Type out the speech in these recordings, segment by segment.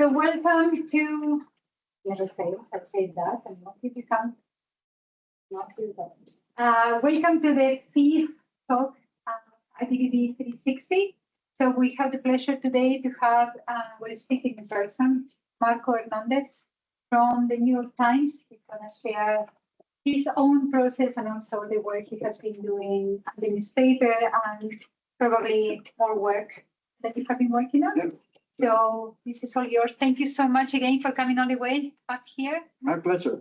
So welcome to, never fails, I say that, and not if you can't, not do that. Welcome to the fifth talk, IDDV360. So we have the pleasure today to have, we're speaking in person, Marco Hernandez from the New York Times. He's going to share his own process and also the work he has been doing at the newspaper and probably more work that you have been working on. Yep. So this is all yours. Thank you so much again for coming all the way back here. My pleasure.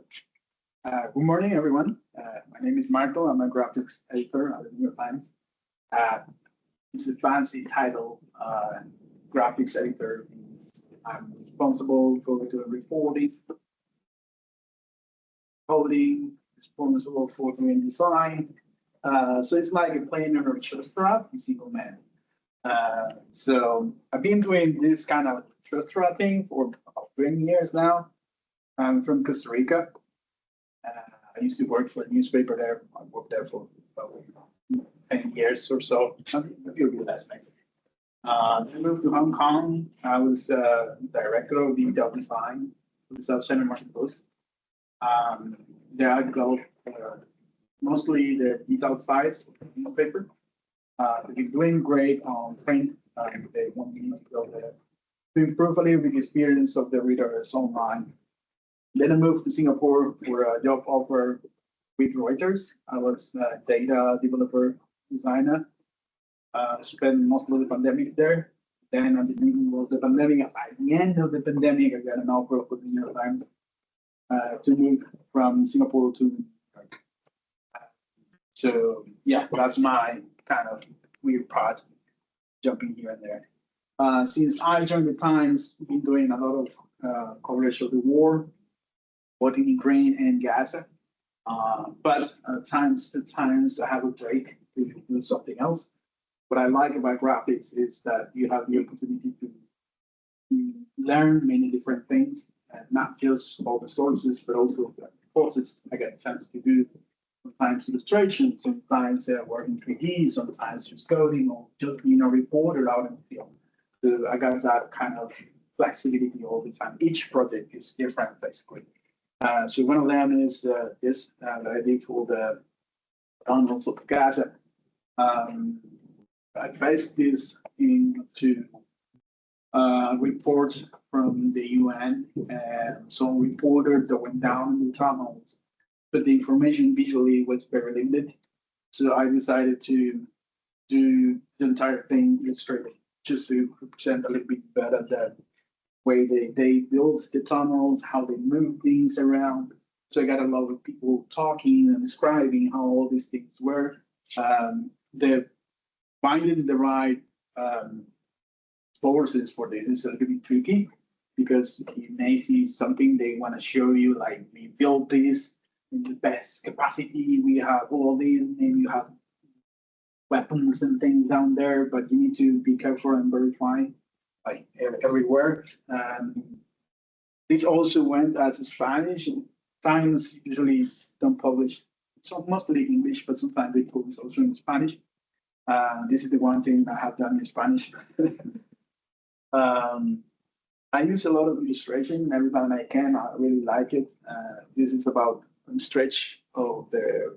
Good morning, everyone. My name is Marco. I'm a graphics editor at the New York Times. It's a fancy title, graphics editor. I'm responsible for doing reporting, coding, responsible for doing design. So it's like a playing an orchestra in single man. So I've been doing this kind of orchestra thing for about 20 years now. I'm from Costa Rica. I used to work for a newspaper there. I worked there for about 10 years or so. Maybe it'll be less, maybe. Then I moved to Hong Kong. I was director of digital design for the South China Morning Post. There I go mostly the digital sides of the newspaper. They're doing great on print. They want me to go there to improve a little bit the experience of the readers online. Then I moved to Singapore for a job offer with Reuters. I was a data developer designer. Spent most of the pandemic there. Then at the beginning of the pandemic, at the end of the pandemic, I got an offer for the New York Times to move from Singapore to New York. So yeah, that's my kind of weird part, jumping here and there. Since I joined the Times, we've been doing a lot of coverage of the war, both in Ukraine and Gaza. But at times I have a break to do something else. What I like about graphics is that you have the opportunity to learn many different things, and not just all the sources, but also the courses I get a chance to do. Sometimes illustration, sometimes working 3D, sometimes just coding, or just being a reporter out in the field. So I got that kind of flexibility all the time. Each project is different, basically. So one of them is this that I did for the tunnels of Gaza. I based this into reports from the UN and some reporters that went down in the tunnels, but the information visually was very limited. So I decided to do the entire thing illustrated, just to represent a little bit better the way they built the tunnels, how they move things around. So I got a lot of people talking and describing how all these things were. The finding the right sources for this is a little bit tricky, because you may see something they want to show you, like we built this in the best capacity, we have all these, maybe you have weapons and things down there, but you need to be careful and verify like everywhere. This also went as Spanish. Times usually don't publish, so mostly English, but sometimes they publish also in Spanish. This is the one thing I have done in Spanish. I use a lot of illustration every time I can. I really like it. This is about a stretch of the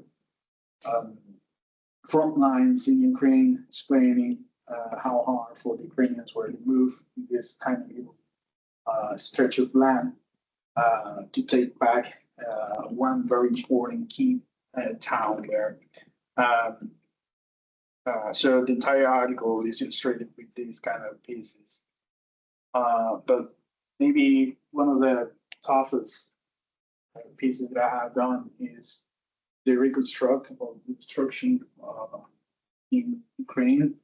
front lines in Ukraine, explaining how hard for the Ukrainians were to move in this tiny little stretch of land to take back one very important key town there. So the entire article is illustrated with these kind of pieces. But maybe one of the toughest pieces that I have done is the reconstruction in Ukraine.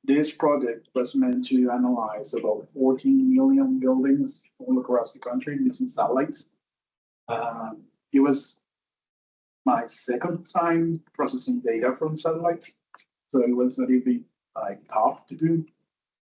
This project was meant to analyze about 14 million buildings all across the country using satellites. It was my second time processing data from satellites, so it was a little bit tough to do.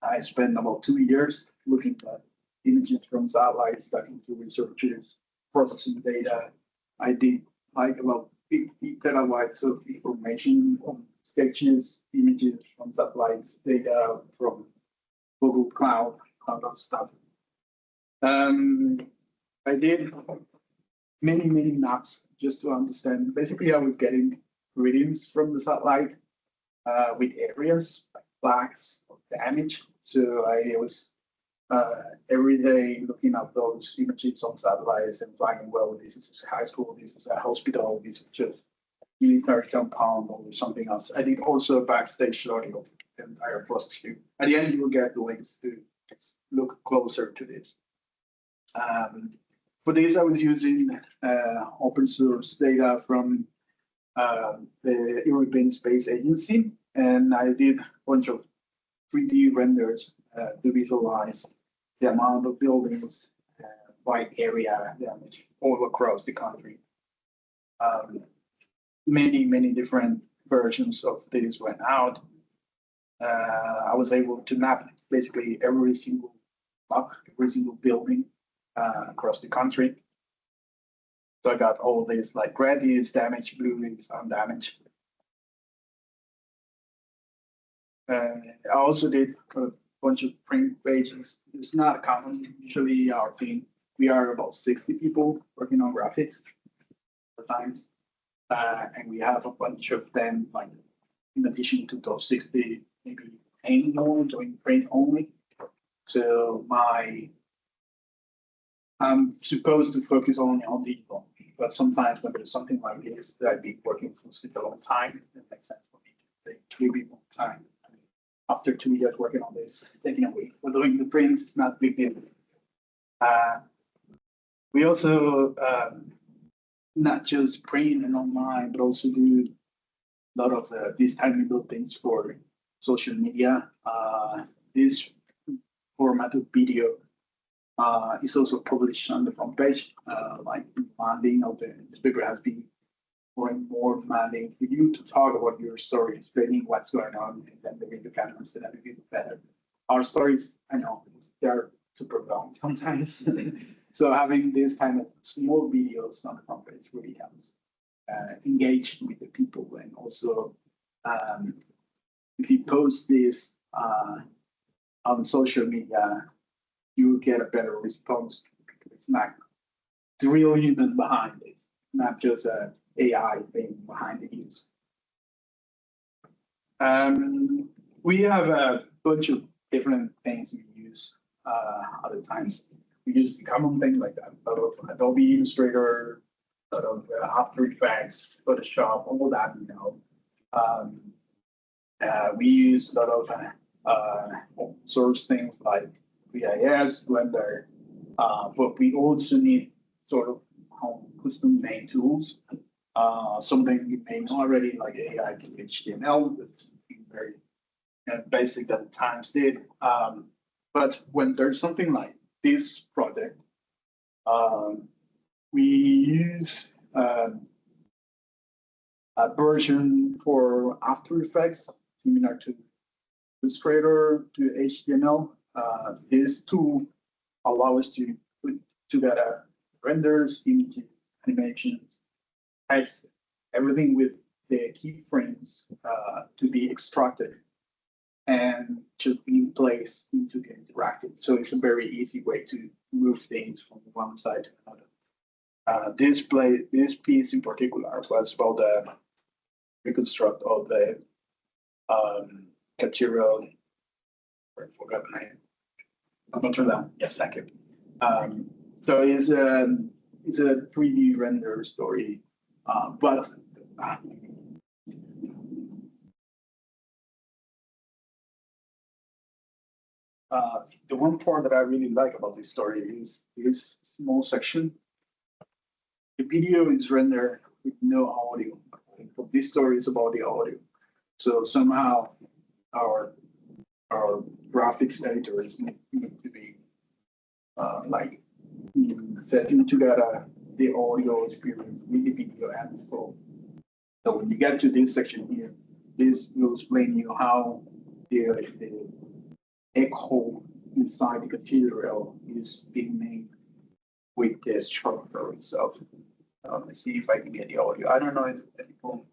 I spent about 2 years looking at images from satellites, talking to researchers, processing data. I did about 50 terabytes of information from sketches, images from satellites, data from Google Cloud, all that stuff. I did many maps just to understand. Basically, I was getting readings from the satellite with areas like flags of damage. So I was every day looking at those images on satellites and flagging, well, this is a high school, this is a hospital, this is just military compound or something else. I did also a backstage story of the entire process here. At the end, you will get the links to look closer to this. For this, I was using open source data from the European Space Agency, and I did a bunch of 3D renders to visualize the amount of buildings by area damage all across the country. Many different versions of this went out. I was able to map basically every single block, every single building across the country. So I got all this, like red is damaged, blue is undamaged. I also did a bunch of print pages. It's not common. Usually our team, we are about 60 people working on graphics at times. And we have a bunch of them, like in addition to those 60, maybe 10 more doing print only. So I'm supposed to focus only on digital, but sometimes when there's something like this that I've been working for such a long time, it makes sense for me to take a little bit more time. After 2 years working on this, taking a week for doing the prints, it's not a big deal. We also not just print and online, but also do a lot of these tiny little things for social media. This format of video is also published on the front page, like demanding of the newspaper has been more and more demanding for you to talk about your story, explaining what's going on, and then the video cameras that are even better. Our stories, I know, they're super long sometimes. So having this kind of small videos on the front page really helps engage with the people. And also, if you post this on social media, you will get a better response. It's a real human behind it, not just an AI thing behind the use. We have a bunch of different things we use other times. We use the common things like that, a lot of Adobe Illustrator, a lot of After Effects, Photoshop, all that, you know. We use a lot of open source things like VIS, Blender, but we also need sort of custom made tools. Something we made already, like AI to HTML, which is very basic that times did. But when there's something like this project, we use a version for After Effects, similar to Illustrator, to HTML. This tool allows us to put together renders, images, animations, text, everything with the keyframes to be extracted and to be placed into the interactive. So it's a very easy way to move things from one side to another. This piece in particular was about the reconstruct of the cathedral. I forgot the name. Notre Dame. Yes, thank you. So it's a 3D render story, but the one part that I really like about this story is this small section. The video is rendered with no audio, but this story is about the audio. So somehow our graphics editors need to be like setting together the audio experience with the video and the scroll. So when you get to this section here, this will explain you how the echo inside the cathedral is being made with the structure itself. Let's see if I can get the audio. I don't know if people.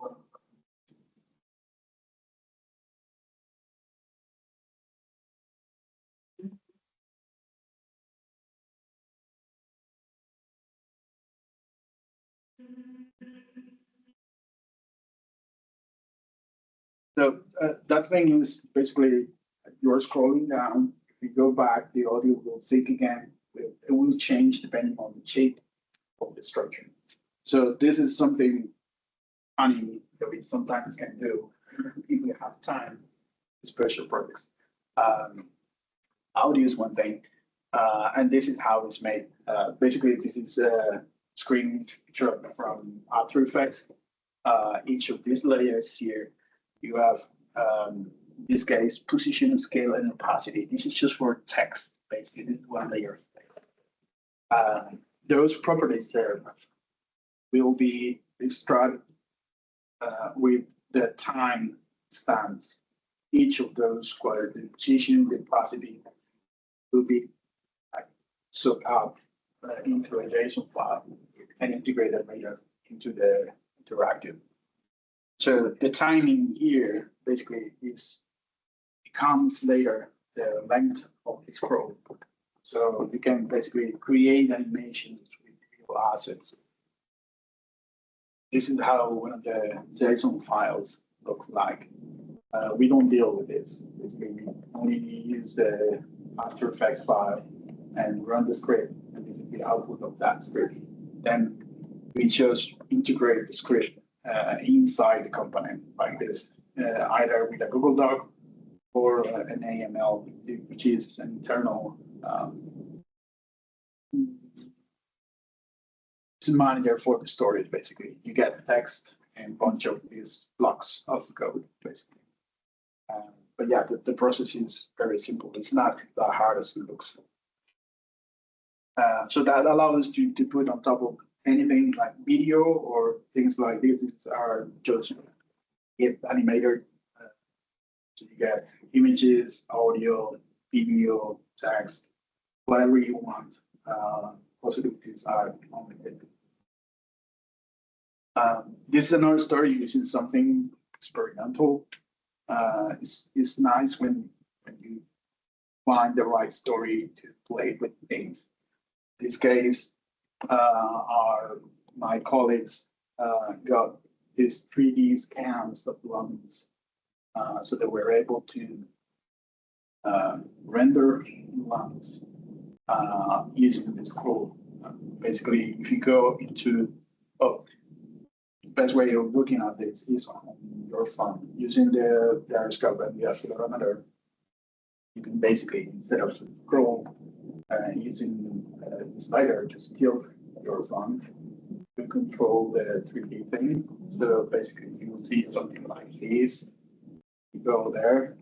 So that thing is basically you're scrolling down. If you go back, the audio will sync again. It will change depending on the shape of the structure. So this is something funny that we sometimes can do if we have time, special projects. Audio is one thing, and this is how it's made. Basically, this is a screen capture from After Effects. Each of these layers here, you have, in this case, position, scale, and opacity. This is just for text, basically. This is one layer of text. Those properties there will be extracted with the time stamps. Each of those qualities, the position, the opacity, will be soaked up into a JSON file and integrated later into the interactive. So the timing here basically becomes later the length of the scroll. So you can basically create animations with real assets. This is how one of the JSON files looks like. We don't deal with this. Basically, we only use the After Effects file and run the script, and this is the output of that script. Then we just integrate the script inside the component like this, either with a Google Doc or an AML, which is an internal manager for the storage. Basically, you get text and a bunch of these blocks of code, basically. But yeah, the process is very simple. It's not that hard as it looks. So that allows us to put on top of anything like video or things like this. These are just animated. So you get images, audio, video, text, whatever you want. Possibilities are unlimited. This is another story using something experimental. It's nice when you find the right story to play with things. In this case, my colleagues got these 3D scans of lungs, so that we're able to render lungs using this scroll. Basically, if you go into, the best way of looking at this is on your phone using the gyroscope and the accelerometer. You can basically, instead of scroll using the slider, just tilt your phone to control the 3D thing. So basically, you will see something like this. You go there.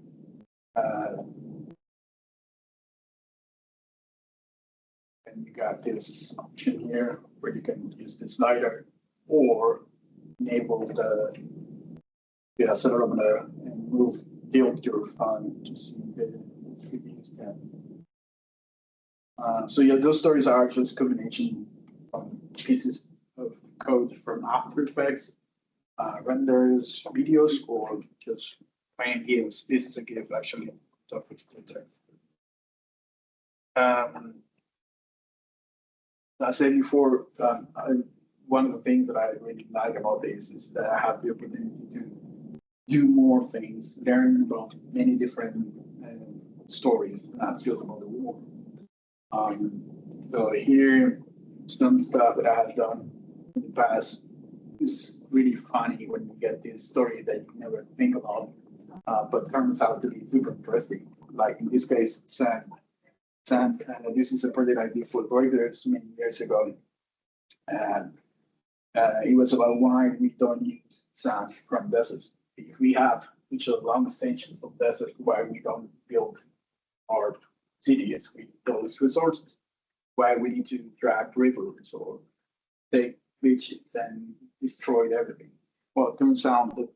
And you got this option here where you can use the slider or enable the accelerometer and tilt your phone to see the 3D scan. So yeah, those stories are just a combination of pieces of code from After Effects, renders, videos, or just plain GIFs. This is a GIF actually, of Pulitzer. I said before, one of the things that I really like about this is that I have the opportunity to do more things, learn about many different stories, not just about the war. So here, some stuff that I have done in the past is really funny when you get this story that you never think about, but turns out to be super interesting. Like in this case, sand. This is a project I did for Reuters many years ago. And it was about why we don't use sand from deserts. If we have such a long extensions of desert, why we don't build our cities with those resources? Why we need to drag rivers or take beaches and destroy everything? Well, it turns out that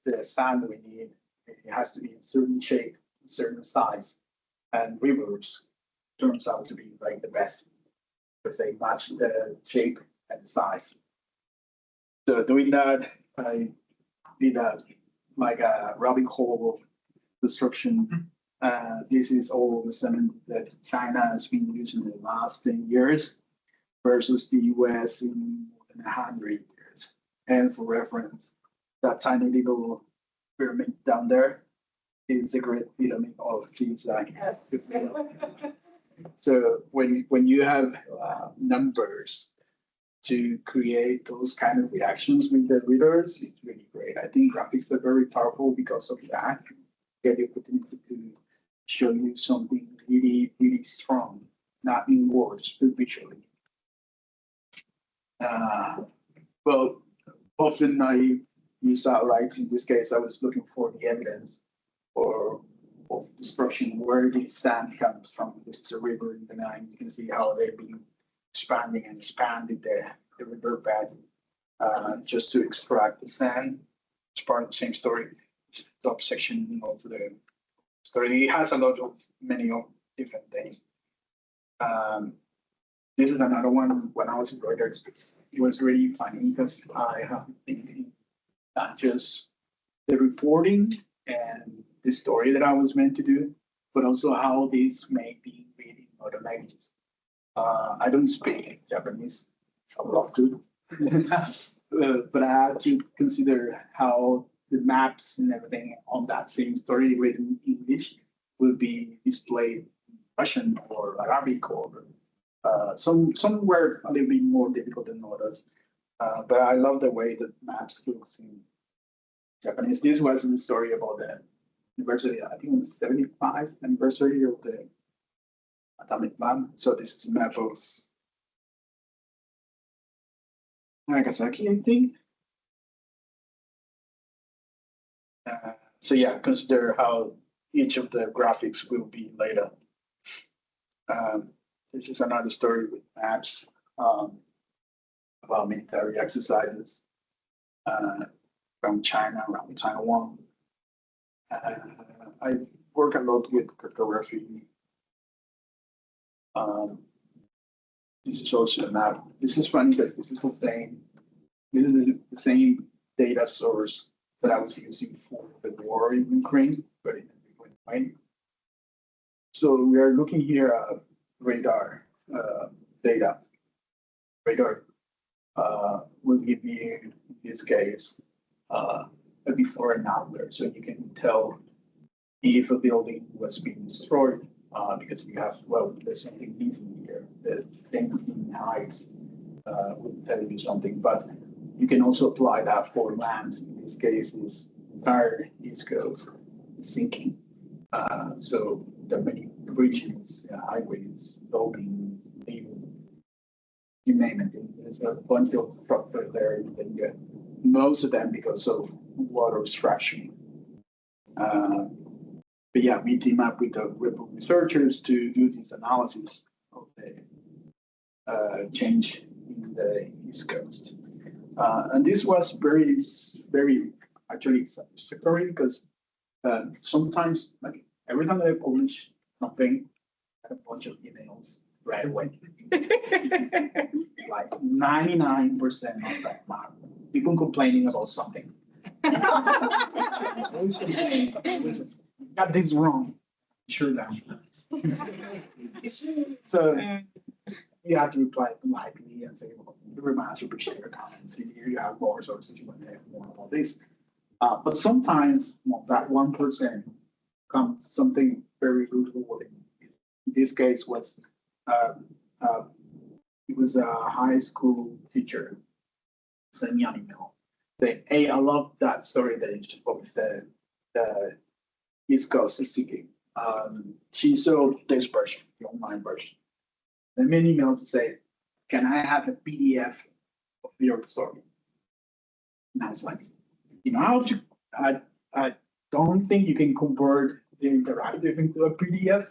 the sand we need, it has to be a certain shape, a certain size, and rivers turns out to be like the best because they match the shape and the size. So doing that, I did like a rabbit hole of construction. This is all the cement that China has been using in the last 10 years versus the US in more than 100 years. And for reference, that tiny little pyramid down there is a great pyramid of things like so when you have numbers to create those kind of reactions with the readers, it's really great. I think graphics are very powerful because of that. Get the opportunity to show you something really, really strong, not in words, but visually. Well, often I use outrights. In this case, I was looking for the evidence of destruction, where the sand comes from. This is a river in the Nile. You can see how they've been expanding and expanding the riverbed just to extract the sand. It's part of the same story. Top section of the story. It has a lot of many of different things. This is another one. When I was in Reuters, it was really funny because I have been thinking not just the reporting and the story that I was meant to do, but also how this may be read in other languages. I don't speak Japanese. I would love to, but I had to consider how the maps and everything on that same story written in English will be displayed in Russian or Arabic or somewhere a little bit more difficult than others. But I love the way that maps looks in Japanese. This was the story about the anniversary, I think it was 75th anniversary of the atomic bomb. So this is a map of Nagasaki, I think. So yeah, consider how each of the graphics will be laid out. This is another story with maps about military exercises from China, around Taiwan. I work a lot with cryptography. This is also a map. This is funny because this is the same. This is the same data source that I was using for the war in Ukraine, but in a different way. So we are looking here at radar data. Radar will give you, in this case, a before and after, so you can tell if a building was being destroyed because you have, well, there's something missing here. The thing in heights will tell you something, but you can also apply that for land. In this case, this entire East Coast is sinking. So there are many bridges, highways, buildings, you name it. There's a bunch of structures there. You can get most of them because of water extraction. But yeah, we team up with the researchers to do this analysis of the change in the East Coast. And this was very, very actually satisfactory because sometimes, like every time I publish something, I have a bunch of emails right away. Like 99% of that map, people complaining about something. Listen, you got this wrong. Sure that. So you have to reply politely and say, well, very much appreciate your comments. Here you have more resources, you want to have more about this. But sometimes, well, that 1% comes something very rewarding. In this case, was it was a high school teacher sent me an email saying, "Hey, I love that story that you just published, the East Coast is sinking. She saw this version, the online version. Send me an email to say, can I have a PDF of your story?" And I was like, you know how to, I don't think you can convert the interactive into a PDF.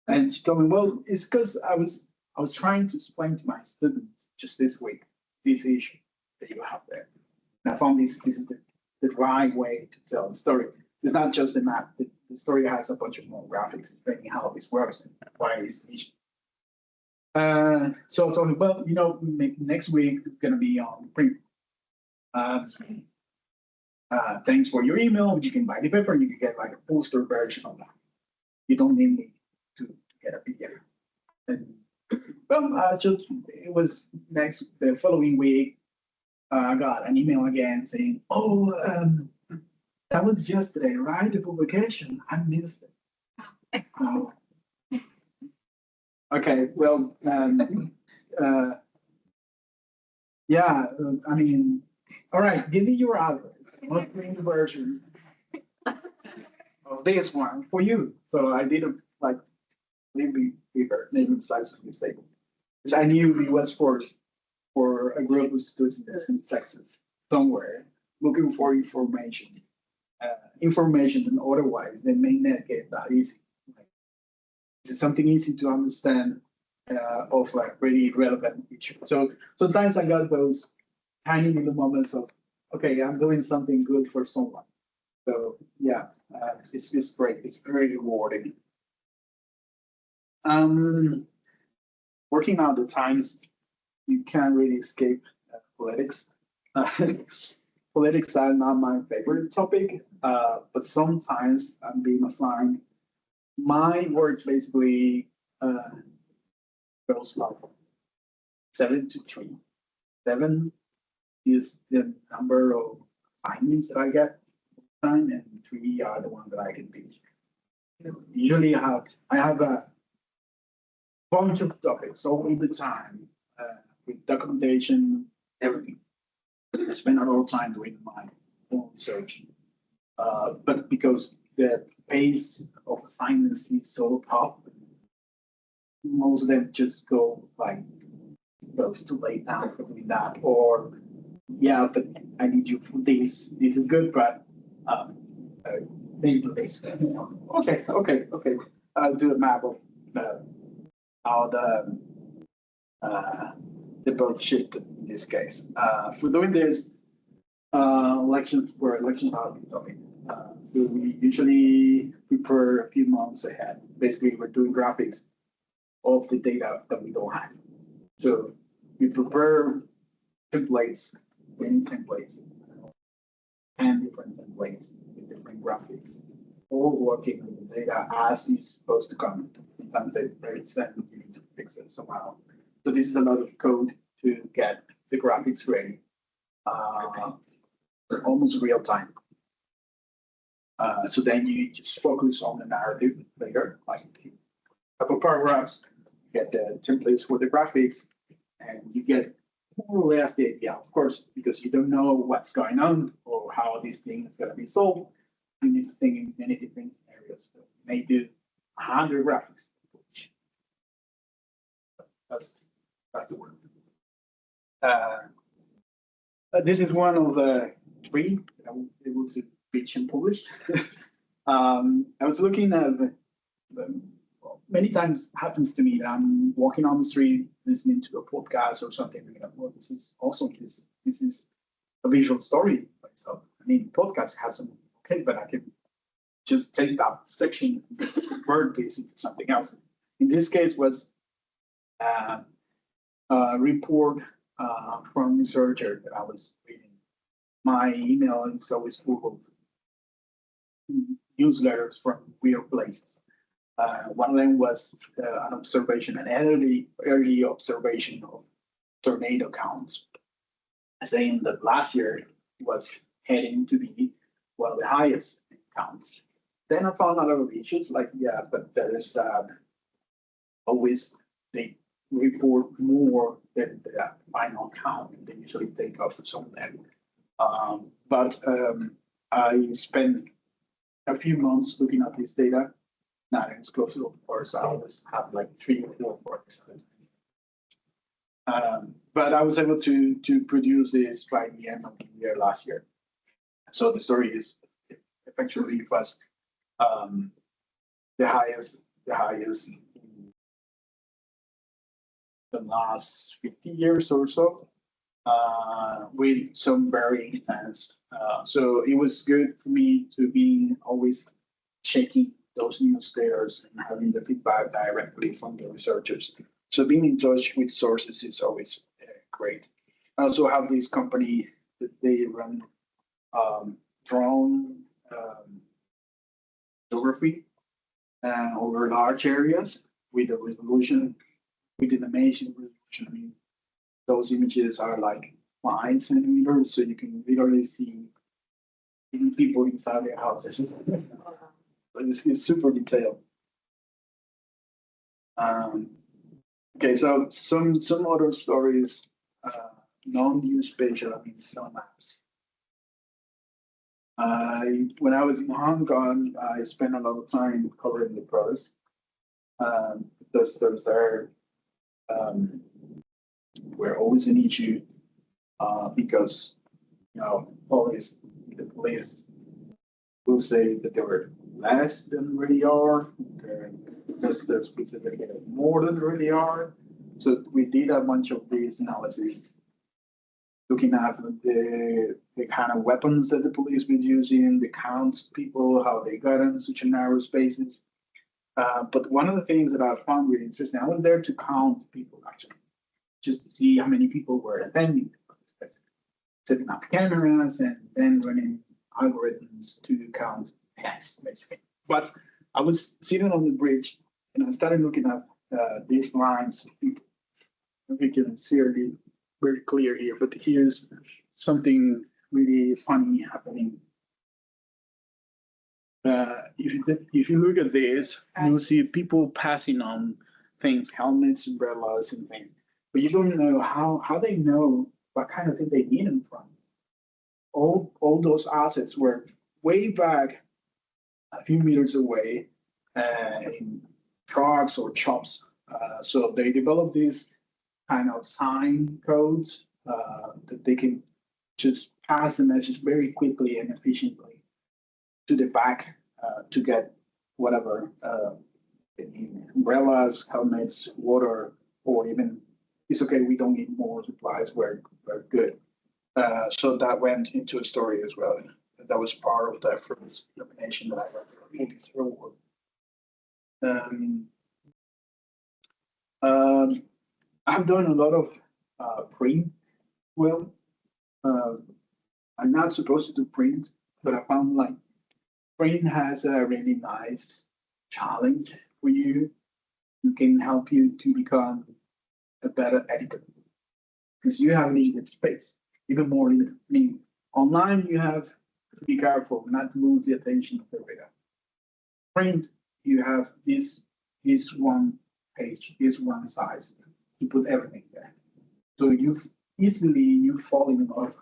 And she told me, well, it's because I was trying to explain to my students just this week this issue that you have there. And I found this is the right way to tell the story. It's not just the map. The story has a bunch of more graphics explaining how this works and why it's an issue. So I told him, well, you know, next week it's going to be on print. Thanks for your email. You can buy the paper and you can get like a poster version of that. You don't need me to get a PDF. And well, just it was the following week. I got an email again saying, "Oh, That was yesterday, right? The publication. I missed it. Oh. Okay, well, yeah, I mean, all right, give me your address. I'll bring the version of this one for you. So I did a like maybe bigger name the size of mistake. Because I knew it was for a group of students in Texas somewhere looking for information. Information and otherwise they may not get that easy. Like, it's something easy to understand of like really relevant issue. So sometimes I got those tiny little moments of, okay, I'm doing something good for someone. So yeah, it's great. It's very rewarding. Working out the times, you can't really escape politics. Politics are not my favorite topic, but sometimes I'm being assigned. My work basically goes like 7 to 3. 7 is the number of assignments that I get time, and 3 are the ones that I can beat. Usually I have a bunch of topics all the time with documentation, everything. I spend a lot of time doing my own research, but because the pace of assignments is so tough, most of them just go like, "Oh, it's too late now for doing that," or "Yeah, but I need you for this. This is good, but maybe do this." Okay. I'll do a map of how the boat shifted in this case. For doing this, elections are a big topic. We usually prepare a few months ahead. Basically, we're doing graphics of the data that we don't have. So we prepare templates, many templates, 10 different templates with different graphics, all working with the data as it's supposed to come. Sometimes it's then you need to fix it somehow. So this is a lot of code to get the graphics ready. They're almost real time. So then you just focus on the narrative later, like a couple paragraphs, get the templates for the graphics, and you get more or less the idea. Of course, because you don't know what's going on or how this thing is going to be solved, you need to think in many different areas. So you may do 100 graphics. That's the word. This is one of the 3 that I was able to pitch and publish. I was looking at many times happens to me that I'm walking on the street listening to a podcast or something. Like that. Well, this is awesome. This is a visual story by itself. I mean, podcast has some okay, but I can just take that section and convert this into something else. In this case, was a report from a researcher that I was reading. My email is always full of newsletters from weird places. One of them was an observation, an early observation of tornado counts, saying that last year was heading to be one of the highest counts. Then I found a lot of issues like, yeah, but there is always they report more than the final count. They usually take off some of them. But I spent a few months looking at this data. Not exclusive, of course. I always have like 3 or 4 works. But I was able to produce this by the end of the year last year. So the story is effectively was the highest in the last 50 years or so, with some very intense. So it was good for me to be always checking those newsletters and having the feedback directly from the researchers. So being in touch with sources is always great. I also have this company that they run drone photography over large areas with a resolution, with an amazing resolution. I mean, those images are like 5 centimeters, so you can literally see even people inside their houses. But it's super detailed. Okay, so some other stories, non-geospatial, I mean, no maps. When I was in Hong Kong, I spent a lot of time covering the protests. Those there were always an issue because always the police will say that they were less than really are. Just specifically more than really are. So we did a bunch of these analyses, looking at the kind of weapons that the police were using, the counts of people, how they got in such a narrow spaces. But one of the things that I found really interesting, I was there to count people actually, just to see how many people were attending, setting up cameras and then running algorithms to count heads, basically. But I was sitting on the bridge and I started looking at these lines of people. We can see it very clear here, but here's something really funny happening. If you look at this, you'll see people passing on things, helmets, umbrellas, and things. But you don't know how they know what kind of thing they need them from. All those assets were way back a few meters away in trucks or shops. So they developed these kind of sign codes that they can just pass the message very quickly and efficiently to the back to get whatever umbrellas, helmets, water, or even it's okay, we don't need more supplies, we're good. So that went into a story as well. That was part of the first nomination that I got for the Pulitzer Award. I've done a lot of print. Well, I'm not supposed to do print, but I found like print has a really nice challenge for you. It can help you to become a better editor because you have limited space, even more limited. I mean, online you have to be careful not to lose the attention of the reader. Print, you have this one page, this one size to put everything there. So you fall in love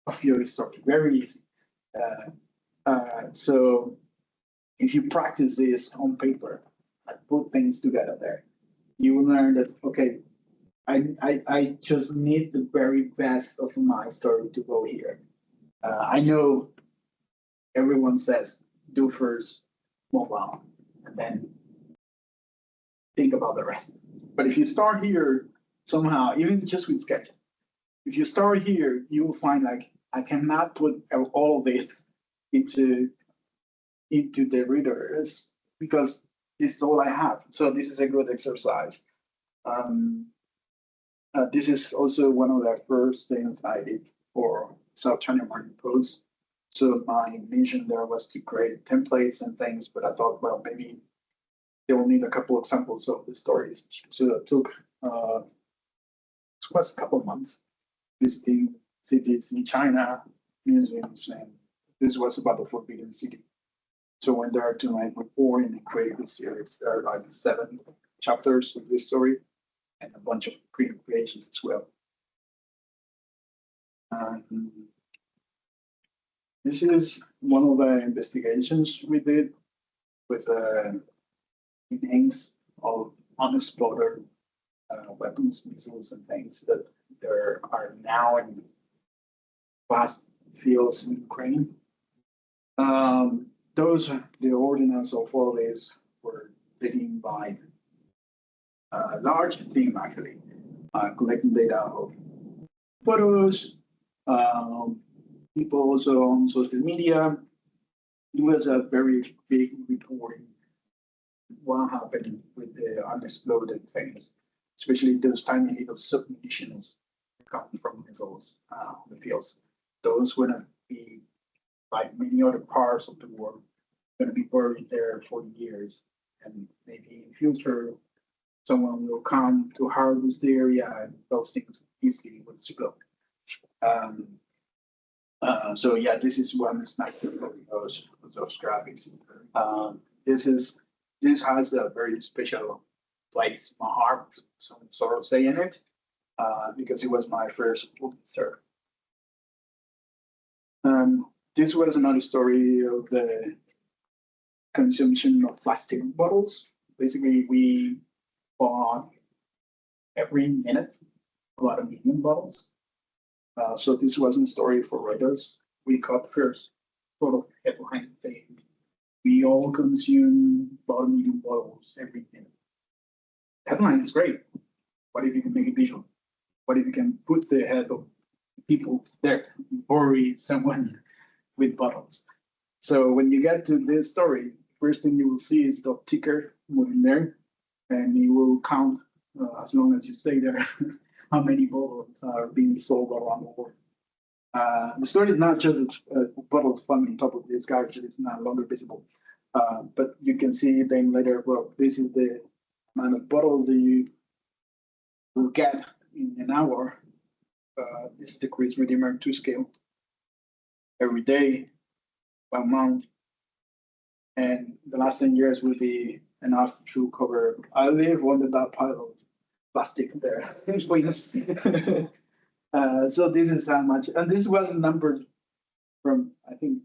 of your story very easy. So if you practice this on paper, and put things together there, you will learn that okay, I just need the very best of my story to go here. I know everyone says do first mobile and then think about the rest. But if you start here somehow, even just with Sketch, if you start here, you will find like I cannot put all of this into the readers because this is all I have. So this is a good exercise. This is also one of the first things I did for South China Morning Post. So my mission there was to create templates and things, but I thought, well, maybe they will need a couple examples of the stories. So it took it was a couple of months visiting cities in China, museums, and this was about the Forbidden City. So when there are to like report and create this series, there are like 7 chapters of this story and a bunch of pre-creations as well. This is one of the investigations we did with names of unexploded weapons, missiles, and things that there are now in vast fields in Ukraine. The ordinance of all these were taken by a large team actually, collecting data of photos, people also on social media. It was a very big reporting what happened with the unexploded things, especially those tiny little submunitions that come from missiles on the fields. Those would be, like many other parts of the world, going to be buried there for years. And maybe in future, someone will come to harvest the area and those things easily would explode. So yeah, this is one snapshot of those graphics. This has a very special place in my heart, some sort of say in it, because it was my first Pulitzer. This was another story of the consumption of plastic bottles. Basically, we bought every minute about 1 million bottles. So this wasn't a story for Reuters. We got first sort of headline saying we all consume about 1 million bottles every minute. Headline is great. What if you can make it visual? What if you can put the head of people there, bury someone with bottles? So when you get to this story, first thing you will see is the ticker moving there, and you will count as long as you stay there how many bottles are being sold around the world. The story is not just bottles found on top of this garbage; it's no longer visible. But you can see then later. Well, this is the amount of bottles that you will get in an hour. This is the Chris Redeemer 2 scale. Every day, 1 month, and the last 10 years will be enough to cover. I live under that pile of plastic there. So this is how much, and this was numbered from, I think,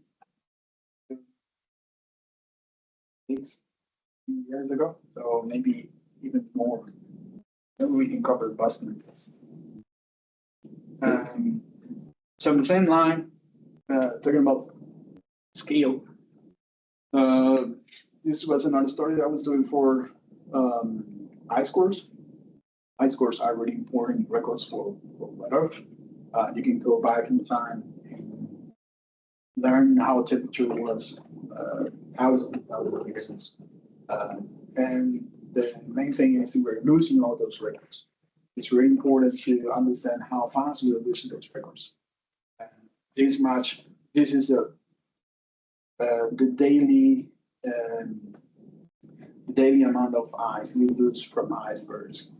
6 years ago, so maybe even more. Maybe we can cover Boston. So the same line, talking about scale. This was another story I was doing for iScores. iScores are really important records for weather. You can go back in time and learn how temperature was thousands of years since. And the main thing is we're losing all those records. It's really important to understand how fast we're losing those records. This is the daily amount of ice we lose from icebergs,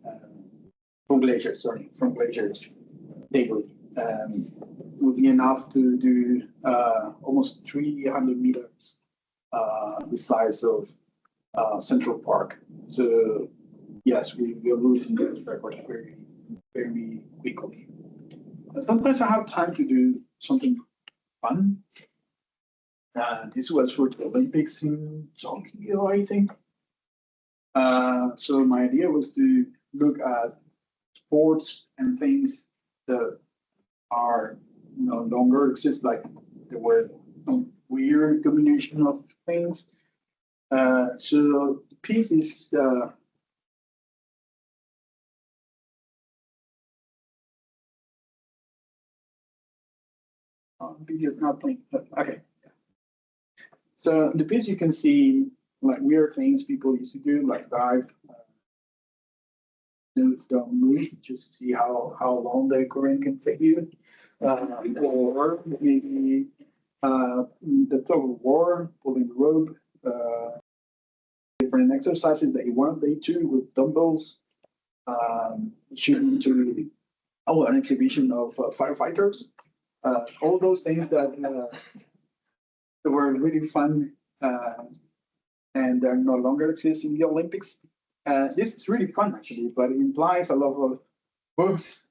from glaciers daily. Would be enough to do almost 300 meters the size of Central Park. So yes, we are losing those records very, very quickly. Sometimes I have time to do something fun. This was for the Olympics in Tokyo, I think. So my idea was to look at sports and things that are no longer exist, like there were some weird combination of things. So the piece is video is not playing. Okay. So the piece you can see like weird things people used to do, like dive, don't move, just to see how long the current can take you, or maybe the tug of war, pulling the rope, different exercises that you want, day 2 with dumbbells, shooting to an exhibition of firefighters, all those things that were really fun and they're no longer exist in the Olympics. This is really fun actually, but it implies a lot of books,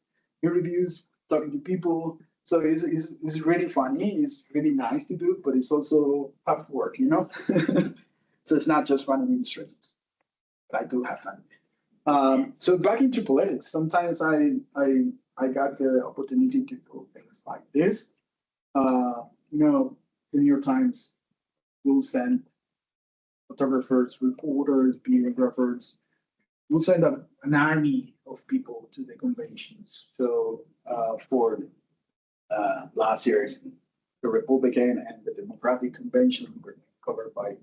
reviews, talking to people. So it's really funny. It's really nice to do, but it's also tough work, you know. So it's not just running illustrations, but I do have fun. So back into politics. Sometimes I got the opportunity to do things like this. You know, the New York Times will send photographers, reporters, videographers. We'll send an army of people to the conventions. So for last year's, the Republican and the Democratic convention were covered by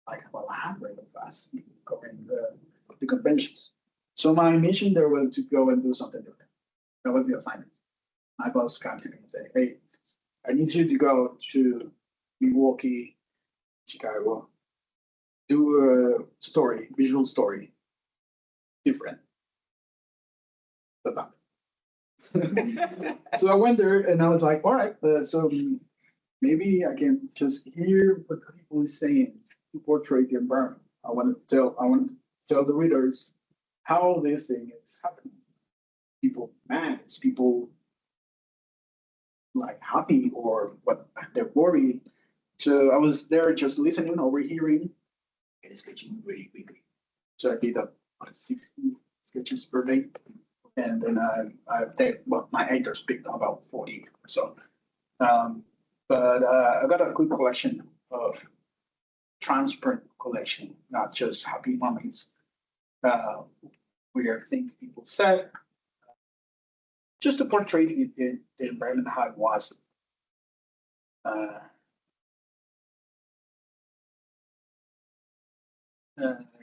like 100 of us covering the conventions. So my mission there was to go and do something different. That was the assignment. My boss came to me and said, "Hey, I need you to go to Milwaukee, Chicago, do a story, visual story, different." So I went there and I was like, all right, so maybe I can just hear what people are saying to portray the environment. I want to tell the readers how this thing is happening. People mad, it's people like happy or what they're worried. So I was there just listening, overhearing. It is sketching really quickly. So I did about 60 sketches per day. And then my editors picked about 40 or so. But I got a good collection of transparent collection, not just happy moments, weird things people said, just to portray the environment how it was.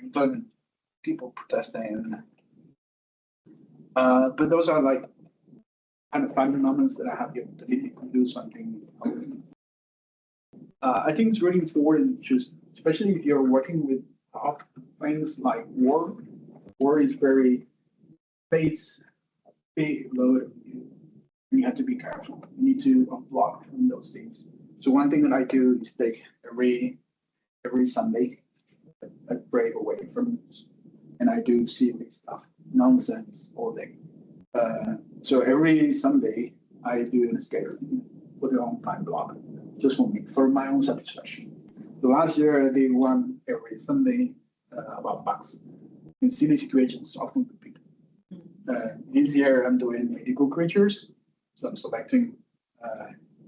Including people protesting. But those are like kind of fun moments that I have the opportunity to do something. I think it's really important, just especially if you're working with things like war. War is very face big load of you. And you have to be careful. You need to unblock from those things. So one thing that I do is take every Sunday a break away from news, and I do silly stuff, nonsense all day. So every Sunday I do a schedule, put it on time block, just for me, for my own satisfaction. The last year I did one every Sunday about bugs in silly situations, often with people. This year I'm doing medical creatures, so I'm selecting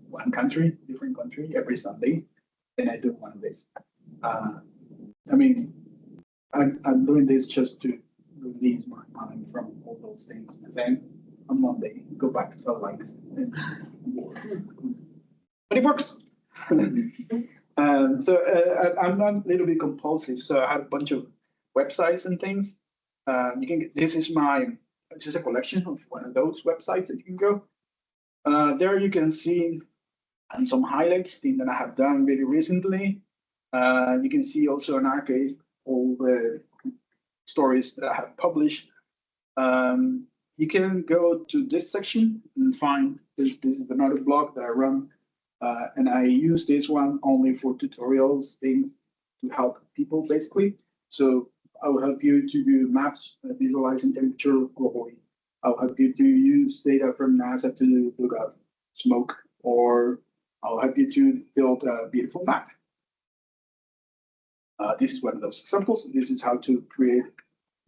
one country, different country every Sunday, and I do one of these. I mean, I'm doing this just to release my mind from all those things, and then on Monday go back to sunlight and work. But it works. I'm not a little bit compulsive, so I have a bunch of websites and things. You can get, this is a collection of one of those websites that you can go. There you can see and some highlights, things that I have done very recently. You can see also an archive all the stories that I have published. You can go to this section and find this is another blog that I run, and I use this one only for tutorials, things to help people basically. So I will help you to do maps, visualizing temperature globally. I'll help you to use data from NASA to look up smoke, or I'll help you to build a beautiful map. This is one of those examples. This is how to create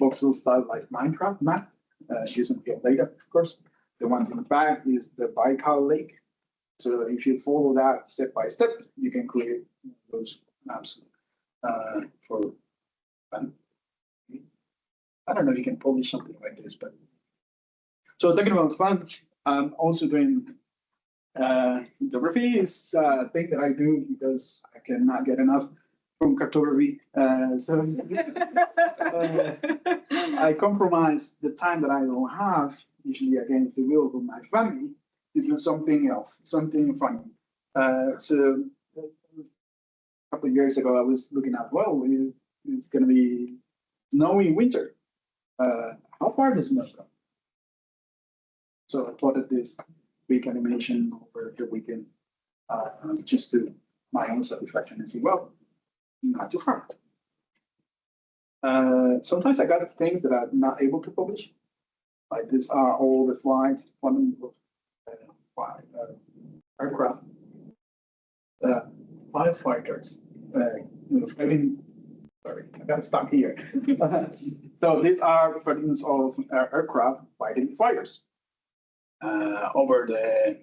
voxel style like Minecraft map using real data, of course. The one in the back is the Baikal Lake. So if you follow that step by step, you can create those maps for fun. I don't know if you can publish something like this, but so talking about fun, I'm also doing cartography. Is a thing that I do because I cannot get enough from cartography. So I compromise the time that I don't have, usually against the will of my family, to do something else, something funny. So a couple of years ago, I was looking at, well, it's going to be snowy winter. How far does snow go? So I plotted this week animation over the weekend, just to my own satisfaction and see, well, not too far. Sometimes I got things that I'm not able to publish. Like these are all the flights, one aircraft, firefighters. Sorry, I got stuck here. So these are fragments of aircraft fighting fires over the,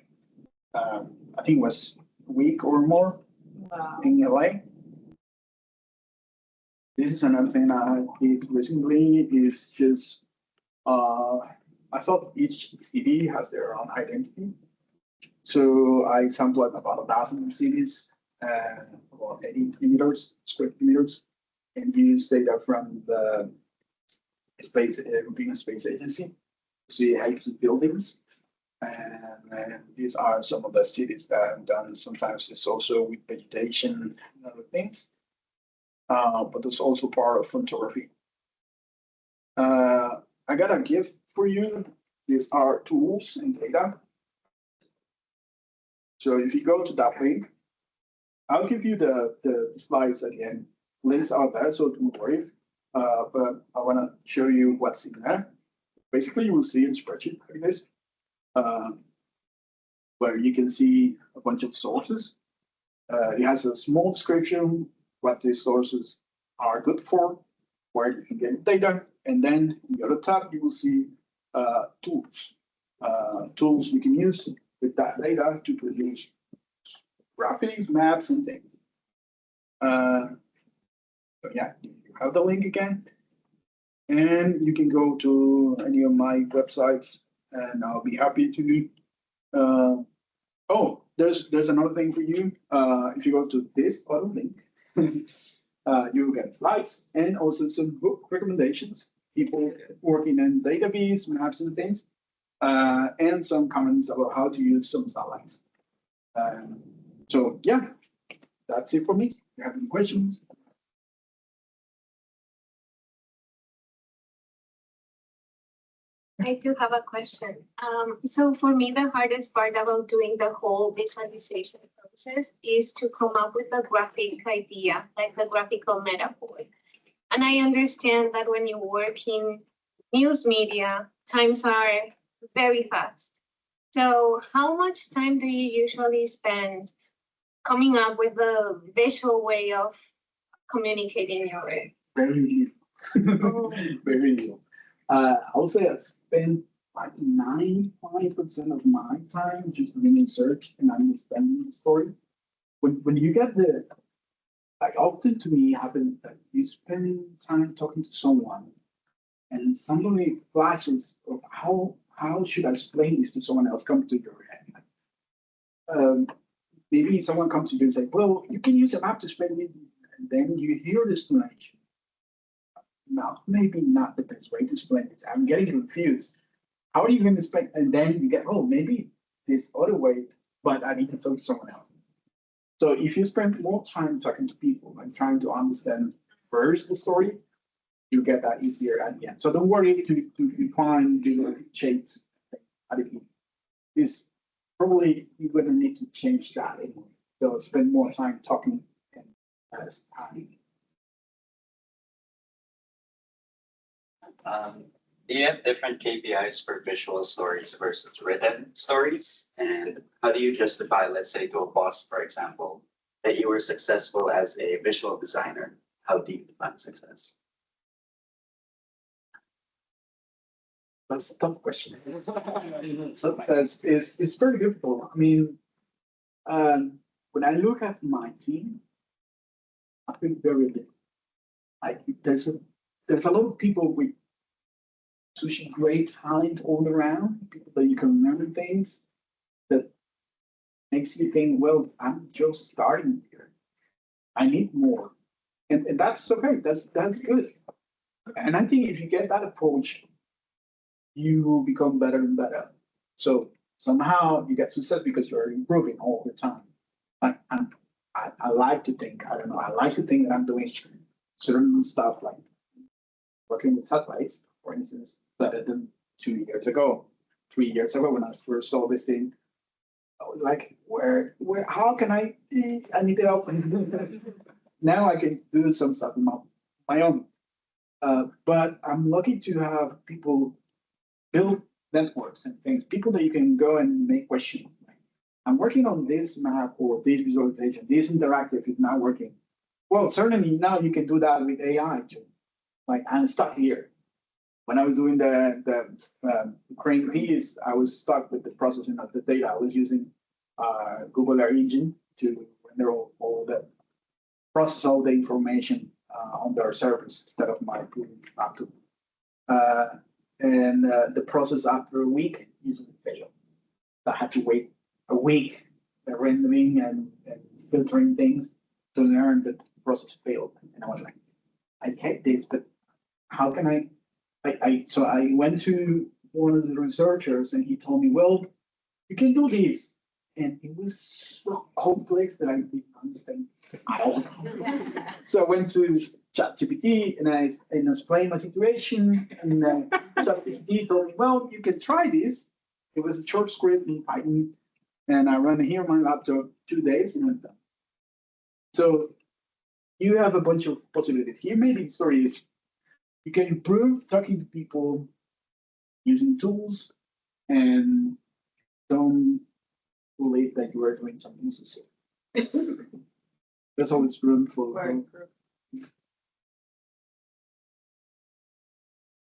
I think it was a week or more. Wow. In LA. This is another thing I did recently. Is just I thought each city has their own identity. So I sampled about 1,000 cities, about 80 square kilometers, and used data from the European Space Agency to see heights of buildings. And these are some of the cities that I've done. Sometimes it's also with vegetation and other things, but it's also part of photography. I got a gift for you. these are tools and data. So if you go to that link, I'll give you the slides again. Links are there, so don't worry. But I want to show you what's in there. Basically, you will see a spreadsheet like this, where you can see a bunch of sources. It has a small description, what these sources are good for, where you can get data, and then in the other tab, you will see tools. Tools you can use with that data to produce graphics, maps, and things. So yeah, you have the link again, and you can go to any of my websites, and I'll be happy to. Oh, there's another thing for you. If you go to this other link, you will get slides and also some book recommendations. People working in database, maps, and things, and some comments about how to use some satellites. So yeah, that's it for me. If you have any questions? I do have a question. So for me, the hardest part about doing the whole visualization process is to come up with a graphic idea, like the graphical metaphor. And I understand that when you work in news media, times are very fast. So how much time do you usually spend coming up with a visual way of communicating your work? Very little. Very little. I would say I spend like 95% of my time just doing research and understanding the story. When you get the, like often to me happens that you spend time talking to someone and suddenly flashes of how should I explain this to someone else come to your head. Maybe someone comes to you and say, well, you can use a map to explain it, and then you hear the explanation. No, maybe not the best way to explain this. I'm getting confused. How are you going to explain? And then you get, oh, maybe this other way, but I need to talk to someone else. So if you spend more time talking to people and trying to understand first the story, you get that easier at the end. So don't worry to define the shapes at the beginning. This probably you're going to need to change that anyway. So spend more time talking and less time. Do you have different KPIs for visual stories versus written stories? And how do you justify, let's say, to a boss, for example, that you were successful as a visual designer? How do you define success? That's a tough question. It's very difficult. I mean, when I look at my team, I think very little. Like there's a lot of people with such great talent all around, people that you can learn things that makes you think, well, I'm just starting here. I need more. And that's okay, that's good. And I think if you get that approach, you will become better and better. So somehow you get success because you're improving all the time. I like to think, I don't know, I like to think that I'm doing certain stuff like working with satellites, for instance, better than 2 years ago, 3 years ago when I first saw this thing. I was like, how can I need help. Now I can do some stuff on my own. But I'm lucky to have people build networks and things, people that you can go and make questions. I'm working on this map or this visualization, this interactive is not working. Well, certainly now you can do that with AI too. Like I'm stuck here. When I was doing the Ukraine piece, I was stuck with the processing of the data. I was using Google Earth Engine to render all the process all the information on their servers instead of my laptop. And the process after a week usually failed. I had to wait a week rendering and filtering things to learn that the process failed. And I was like, I get this, but how can I so I went to one of the researchers and he told me, well, you can do this. And it was so complex that I didn't understand at all. So I went to ChatGPT, and I explained my situation, and ChatGPT told me, well, you can try this. It was a short script in Python, and I ran it here on my laptop 2 days, and it's done. So you have a bunch of possibilities. Here, maybe the story is you can improve talking to people using tools, and don't believe that you are doing something specific. There's always room for growth.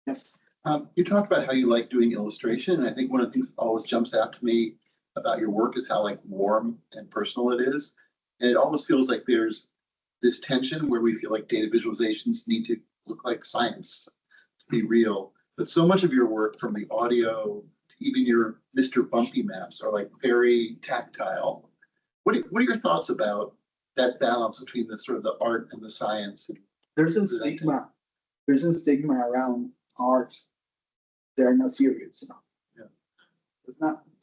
Yes. You talked about how you like doing illustration, and I think one of the things that always jumps out to me about your work is how like warm and personal it is. And it almost feels like there's this tension where we feel like data visualizations need to look like science to be real. But so much of your work, from the audio to even your Mr. Bumpy maps, are like very tactile. What are your thoughts about that balance between the sort of the art and the science? There's a stigma. There's a stigma around arts. They're not serious enough. Yeah. It's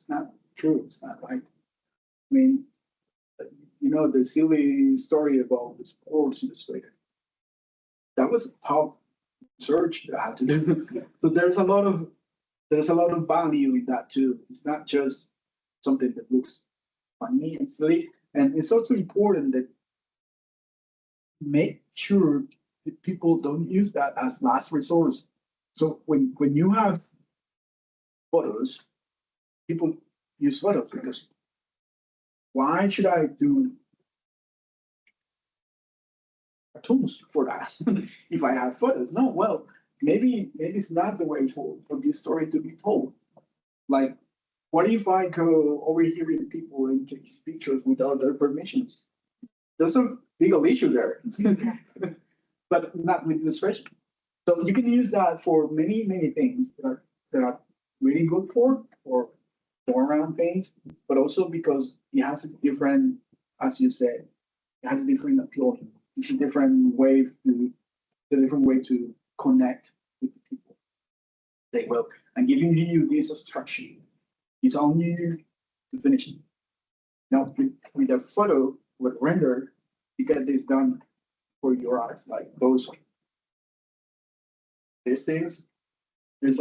not true. It's not right. I mean, you know, the silly story about the sports illustrator. That was a tough search that I had to do. So there's a lot of value in that too. It's not just something that looks funny and silly. And it's also important that make sure that people don't use that as last resource. So when you have photos, people use photos because why should I do cartoons for that if I have photos? No, well, maybe it's not the way for this story to be told. Like, what if I go overhearing people and take pictures without their permissions? There's a legal issue there, but not with illustration. So you can use that for many things that are really good for around things, but also because it has a different, as you said, it has a different appeal. It's a different way to connect with the people. Say, well, I'm giving you this instruction. It's on you to finish it. Now, with a photo, with render, you get this done for your eyes, like those. These things, there's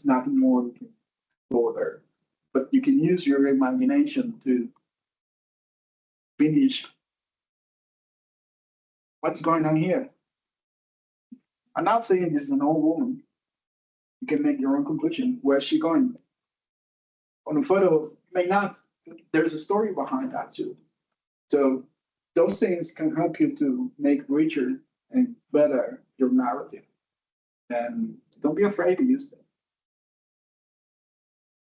nothing more you can go there. But you can use your imagination to finish what's going on here. I'm not saying this is an old woman. You can make your own conclusion. Where's she going? On a photo, may not. There's a story behind that too. So those things can help you to make richer and better your narrative. And don't be afraid to use them.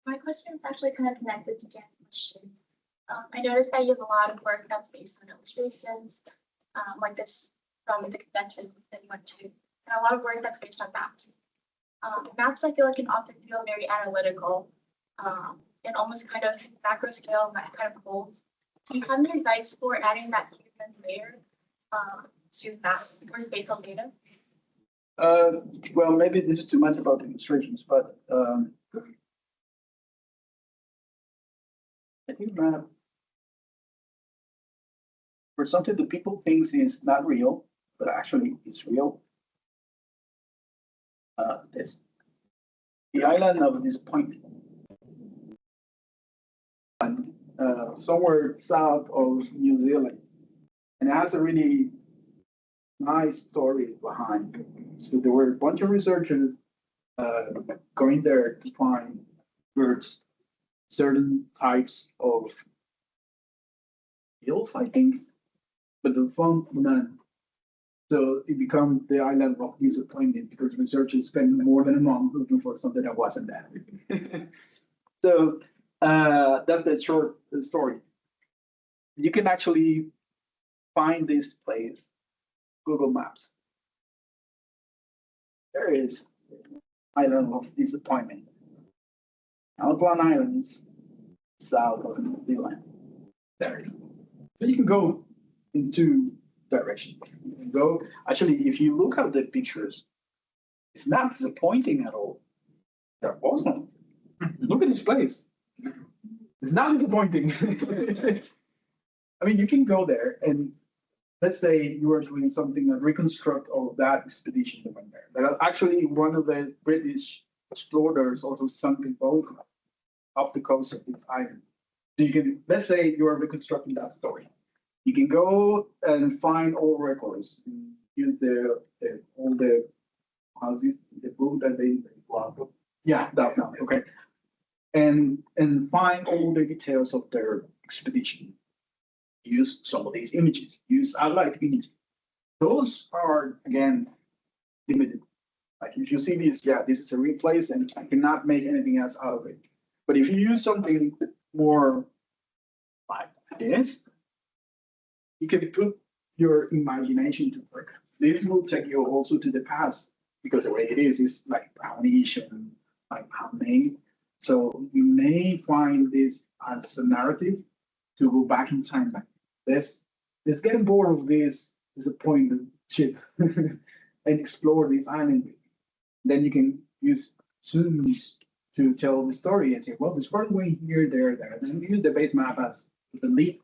My question is actually kind of connected to Jan's question. I noticed that you have a lot of work that's based on illustrations, like this from the convention that you went to, and a lot of work that's based on maps. Maps, I feel like, can often feel very analytical and almost kind of macro scale, and that kind of holds. Do you have any advice for adding that human layer to maps or based on data? Well, maybe this is too much about illustrations, but I think map for something that people think is not real, but actually is real. This the island of this point, and somewhere south of New Zealand, and it has a really nice story behind. So there were a bunch of researchers going there to find birds, certain types of hills, I think, but they found none. So it became the island of disappointment because researchers spent more than a month looking for something that wasn't there. So that's the short story. You can actually find this place, Google Maps. There is island of disappointment. Auckland Islands, south of New Zealand. There. So you can go in two directions. You can go, actually, if you look at the pictures, it's not disappointing at all. They're awesome. Look at this place. It's not disappointing. I mean, you can go there and let's say you are doing something, a reconstruct of that expedition that went there. That actually one of the British explorers also sunk a boat off the coast of this island. So you can, let's say you are reconstructing that story. You can go and find all records, use all the houses, the book that they yeah, that now, okay. And find all the details of their expedition. Use some of these images, use satellite images. Those are, again, limited. Like if you see this, yeah, this is a real place and I cannot make anything else out of it. But if you use something more like this, you can put your imagination to work. This will take you also to the past because the way it is like brownish and like handmade. So you may find this as a narrative to go back in time. Like let's get bored of this disappointed ship and explore this island. Then you can use zooms to tell the story and say, well, this part way here, there. Then you use the base map as the lead.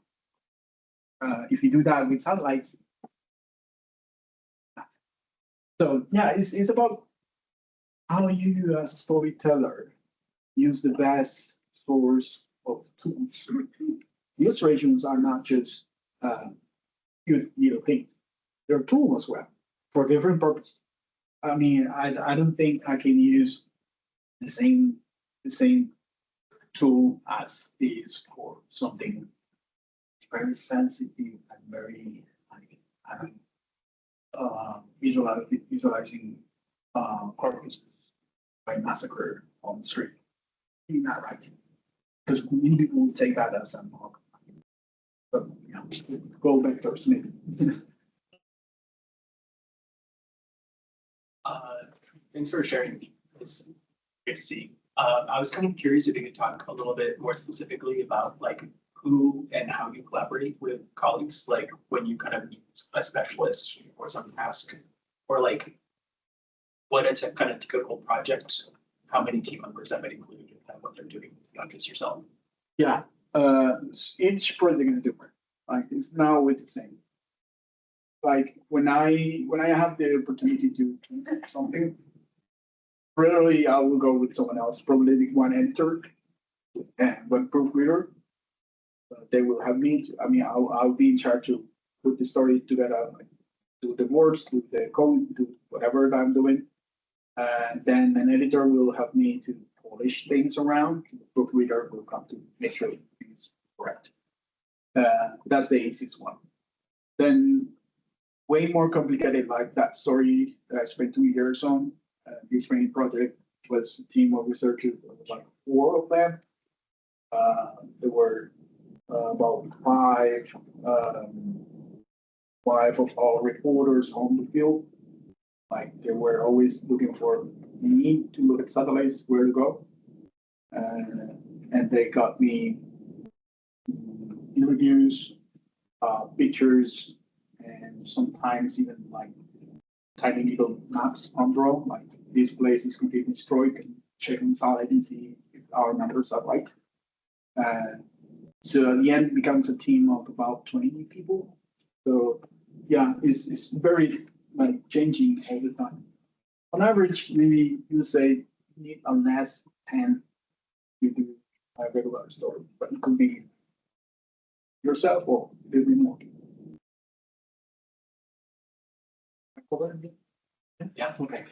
If you do that with satellites. So yeah, it's about how you as a storyteller use the best source of tools. Illustrations are not just good little things. They're tools as well for different purposes. I mean, I don't think I can use the same tool as is for something very sensitive and very like visualizing corpses by massacre on the street. You're not right, because many people will take that as a mock. But you know, go vectors maybe. Thanks for sharing. It's great to see. I was kind of curious if you could talk a little bit more specifically about like who and how you collaborate with colleagues, like when you kind of meet a specialist or some task, or like what a kind of typical project, how many team members that might include, and kind of what they're doing, not just yourself. Yeah, each project is different. Like it's not always the same. Like when I have the opportunity to do something, rarely I will go with someone else, probably one editor and one proofreader. They will have me. I'll be in charge to put the story together, like, do the words, do the code, do whatever I'm doing. And then an editor will help me to polish things around. The proofreader will come to make sure it's correct. That's the easiest one. Then way more complicated, like that story that I spent 2 years on. The Ukraine project was a team of researchers, like 4 of them. There were about five of our reporters on the field. Like they were always looking for me to look at satellites, where to go. And they got me interviews, pictures, and sometimes even like tiny little maps on drone, like this place is completely destroyed, and check on satellite and see if our numbers are right. So at the end, it becomes a team of about 20 people. So yeah, it's very like changing all the time. On average, maybe you say you need unless 10 to do a regular story, but it could be yourself or a little bit more. Yeah, okay.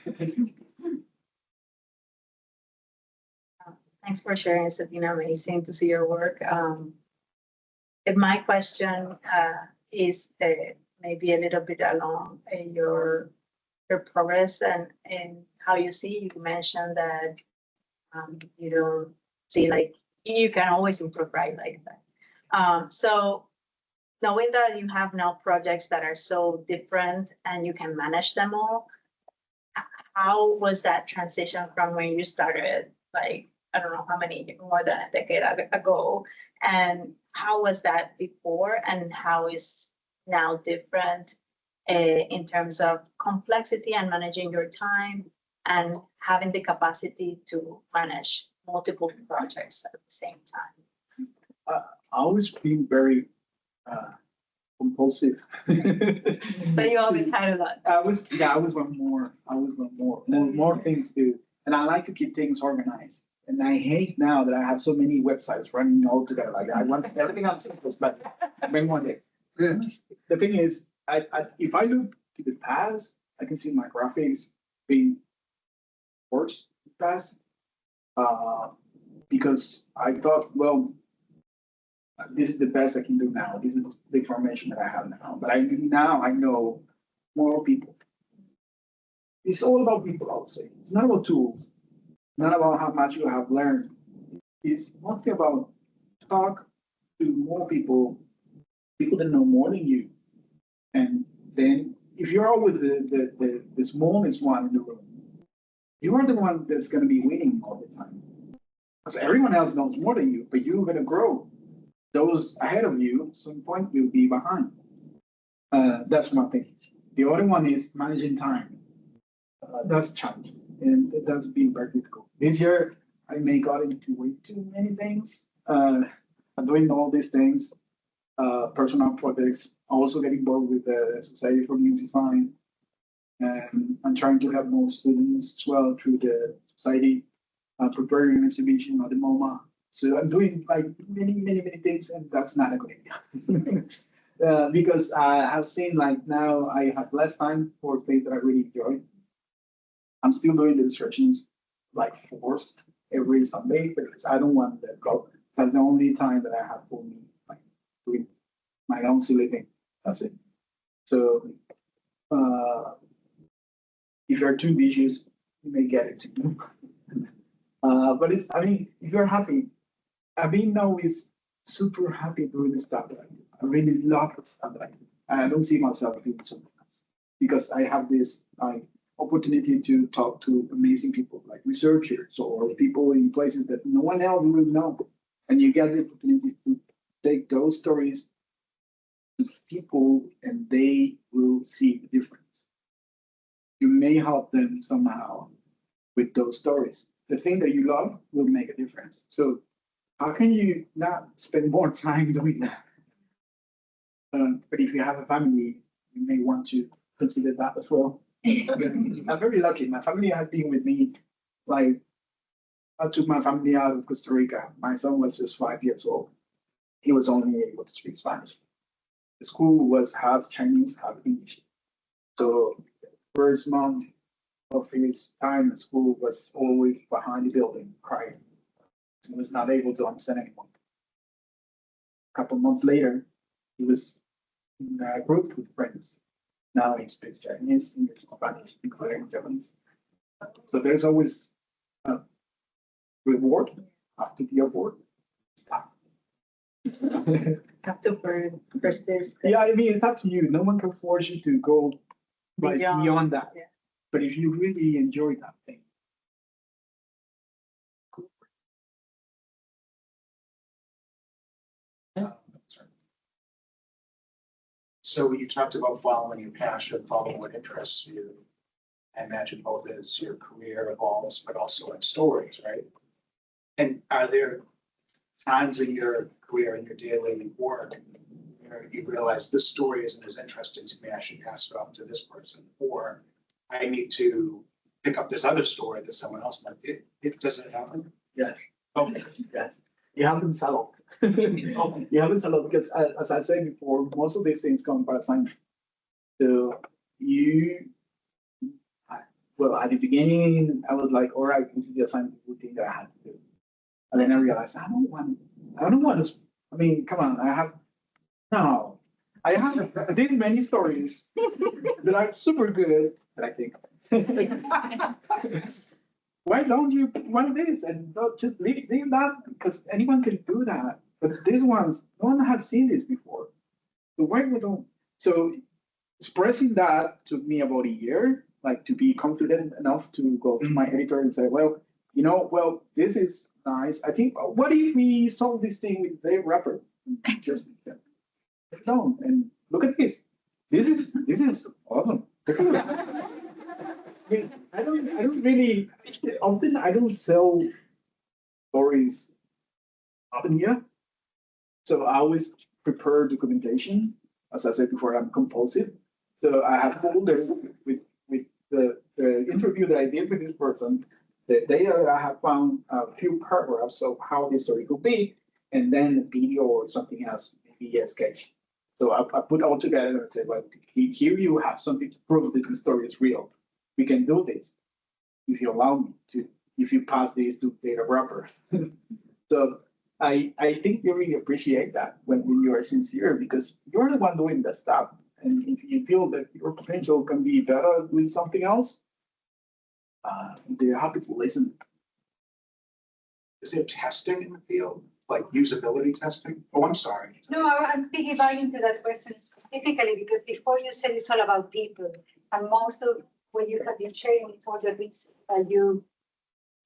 Thanks for sharing, Sabina. Amazing to see your work. My question is maybe a little bit along your progress and how you see. You mentioned that you don't see, like, you can always improve, right? Like that. So knowing that you have now projects that are so different and you can manage them all, how was that transition from when you started, like, I don't know how many, more than a decade ago, and how was that before and how is now different in terms of complexity and managing your time and having the capacity to manage multiple projects at the same time? I always been very impulsive. So you always had a lot. I always want more. I always want more things to do. And I like to keep things organized. And I hate now that I have so many websites running all together. Like I want everything on Salesforce, but maybe one day. The thing is, if I look to the past, I can see my graphics being worse in the past. Because I thought, well, this is the best I can do now. This is the information that I have now. But now I know more people. It's all about people, I would say. It's not about tools, not about how much you have learned. It's mostly about talk to more people that know more than you. And then if you're always the smallest one in the room, you are the one that's going to be winning all the time. Because everyone else knows more than you, but you're going to grow. Those ahead of you, at some point, will be behind. That's one thing. The other one is managing time. That's challenging, and that's being very difficult. This year, I may got into way too many things. I'm doing all these things, personal projects, also getting involved with the Society for News Design, and I'm trying to help more students as well through the society, preparing an exhibition at the MoMA. So I'm doing like many things, and that's not a good idea. Because I have seen like now I have less time for things that I really enjoy. I'm still doing the instructions like forced every Sunday because I don't want to go. That's the only time that I have for me, like doing my own silly thing. That's it. So if you're too ambitious, you may get it too. But it's, I mean, if you're happy, I mean, now is super happy doing the stuff that I do. I really love the stuff that I do. I don't see myself doing something else because I have this opportunity to talk to amazing people like researchers or people in places that no one else will know. And you get the opportunity to take those stories to people and they will see the difference. You may help them somehow with those stories. The thing that you love will make a difference. So how can you not spend more time doing that? But if you have a family, you may want to consider that as well. I'm very lucky. My family has been with me. Like, I took my family out of Costa Rica. My son was just 5 years old. He was only able to speak Spanish. The school was half Chinese, half English. So first month of his time at school was always behind the building, crying. He was not able to understand anyone. A couple months later, he was in a group with friends. Now he speaks Chinese, English, Spanish, including Japanese. So there's always a reward after the award. Stop. Have to persist. Yeah, I mean, it's up to you. No one can force you to go right beyond that. Yeah. But if you really enjoy that thing, So you talked about following your passion, following what interests you. I imagine both as your career evolves, but also in stories, right? And are there times in your career, in your daily work, where you realize this story isn't as interesting to me, I should pass it off to this person, or I need to pick up this other story that someone else might be? Does that happen? yes, Okay. yes. You haven't settled. You haven't settled because, as I said before, most of these things come by assignment. So well, at the beginning, I was like, all right, this is the assignment thing that I had to do. And then I realized I don't want to. I mean, come on, I have these many stories that are super good that I think. Why don't you pick one of these and don't just leave that? Because anyone can do that. But these ones, no one has seen this before. So why we don't? So expressing that took me about a year, like to be confident enough to go to my editor and say, well, this is nice. I think, what if we solve this thing with the rapper? Just no, and look at this. This is awesome. I don't really often. I don't sell stories up in here, so I always prepare documentation as I said before, I'm compulsive. So I have folders with the interview that I did with this person, the data that I have found a few paragraphs of how this story could be, and then a video or something else, maybe a sketch. So I put all together and say, well, here you have something to prove that the story is real. We can do this if you allow me to, if you pass this to data wrapper. So I think you really appreciate that when you are sincere, because you're the one doing the stuff. And if you feel that your potential can be better doing something else, they're happy to listen. Is there testing in the field, like usability testing? Oh, I'm sorry. No, I'm piggybacking to that question specifically because before you said it's all about people, and most of what you have been sharing is all the research that you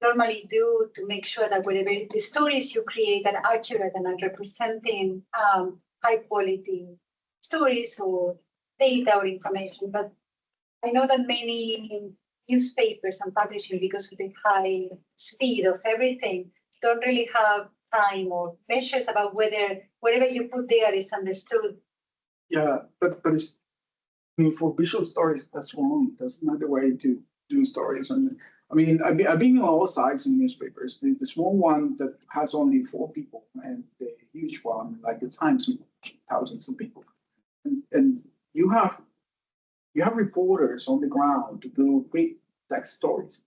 normally do to make sure that whatever the stories you create are accurate and are representing high quality stories or data or information. But I know that many newspapers and publishing, because of the high speed of everything, don't really have time or measures about whether whatever you put there is understood. Yeah, but it's, I mean, for visual stories, that's wrong. That's not the way to do stories. And I mean, I've been on all sides in newspapers. The small one that has only 4 people, and the huge one, like the Times, with thousands of people. And you have reporters on the ground to do quick text stories.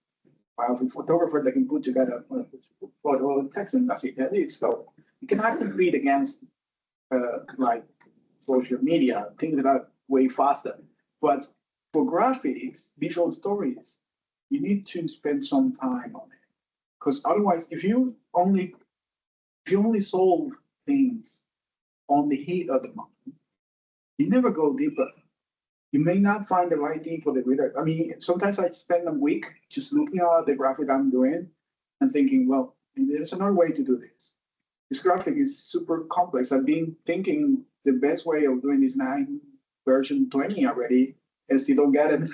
While a photographer that can put together a photo and text, and that's it. So you cannot compete against like social media, things that are way faster. But for graphics, visual stories, you need to spend some time on it, because otherwise, if you only solve things on the heat of the moment, you never go deeper. You may not find the right thing for the reader. I mean, sometimes I spend a week just looking at the graphic I'm doing and thinking, well, there's another way to do this. This graphic is super complex. I've been thinking the best way of doing this 9 version 20 already, and still don't get it.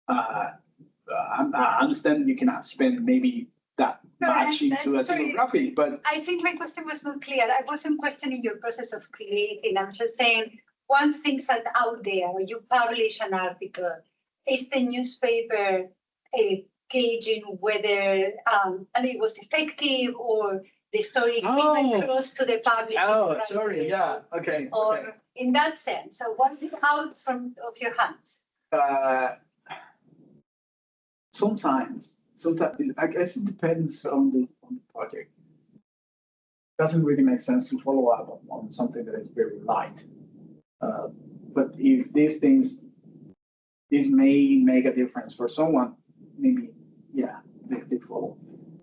I understand you cannot spend maybe that much into a single graphic, but I think my question was not clear. I wasn't questioning your process of creating. I'm just saying, once things are out there, or you publish an article, is the newspaper gauging whether and it was effective, or the story came across to the public? oh, sorry, yeah, okay. Or okay. in that sense, so once it's out of your hands. Sometimes I guess it depends on the project. Doesn't really make sense to follow up on something that is very light. But if these may make a difference for someone, maybe, yeah, they follow.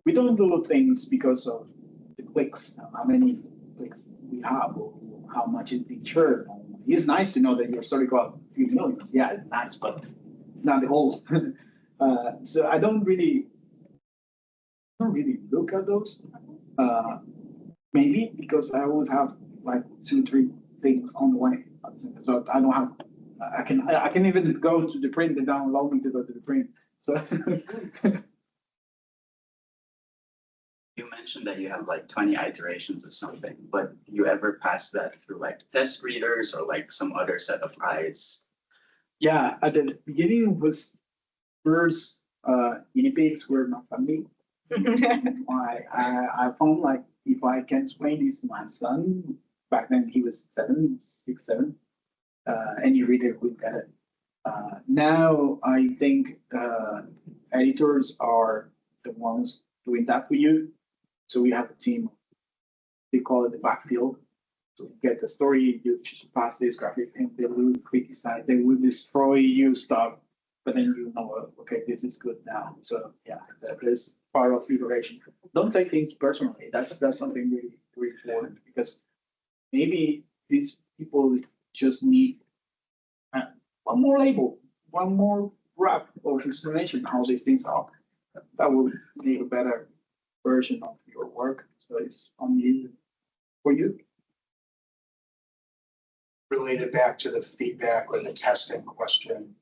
We don't do things because of the clicks, how many clicks we have, or how much it's being shared. It's nice to know that your story got a few millions. Yeah, it's nice, but not the whole. So I don't really look at those. Maybe because I always have like 2 or 3 things on the way. So I don't have. I can even go to the print and download me to go to the print. So. You mentioned that you have like 20 iterations of something, but you ever pass that through like test readers or like some other set of eyes? Yeah, at the beginning was first guinea pigs were not funny. I found like if I can explain this to my son, back then he was 6, 7, any reader would get it. Now I think editors are the ones doing that for you. So we have a team, they call it the backfield. So you get the story, you just pass this graphic, and they will criticize, they will destroy your stuff, but then you know, okay, this is good now. So yeah, that is part of iteration. Don't take things personally. That's something really, really important, because maybe these people just need one more label, one more wrap or explanation how these things are. That will make a better version of your work. So it's on you, for you. Related back to the feedback or the testing question,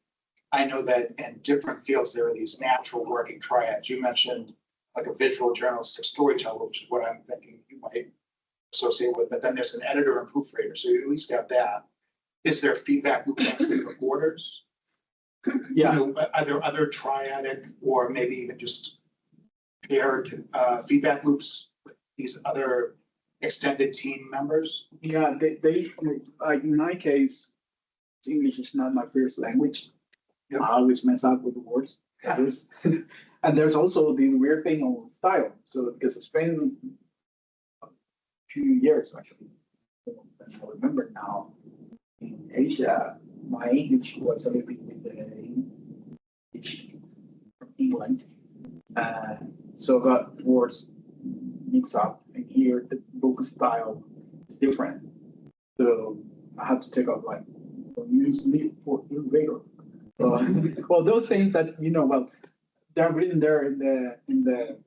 I know that in different fields, there are these natural working triads. You mentioned like a visual journalistic storyteller, which is what I'm thinking you might associated with, but then there's an editor and proofreader, so you at least have that. Is there feedback loop for reporters? Yeah. You know, are there other triadic or maybe even just paired feedback loops with these other extended team members? Yeah, they like in my case, English is not my first language. Yep. I always mess up with the words. Yeah. And there's also the weird thing on style. So because it's been a few years actually, and I remember now in Asia, my English was a little bit with the English from England. So I got words mixed up, and here the book style is different. So I had to take out like use leave for later. Well, those things that well, they're written there in the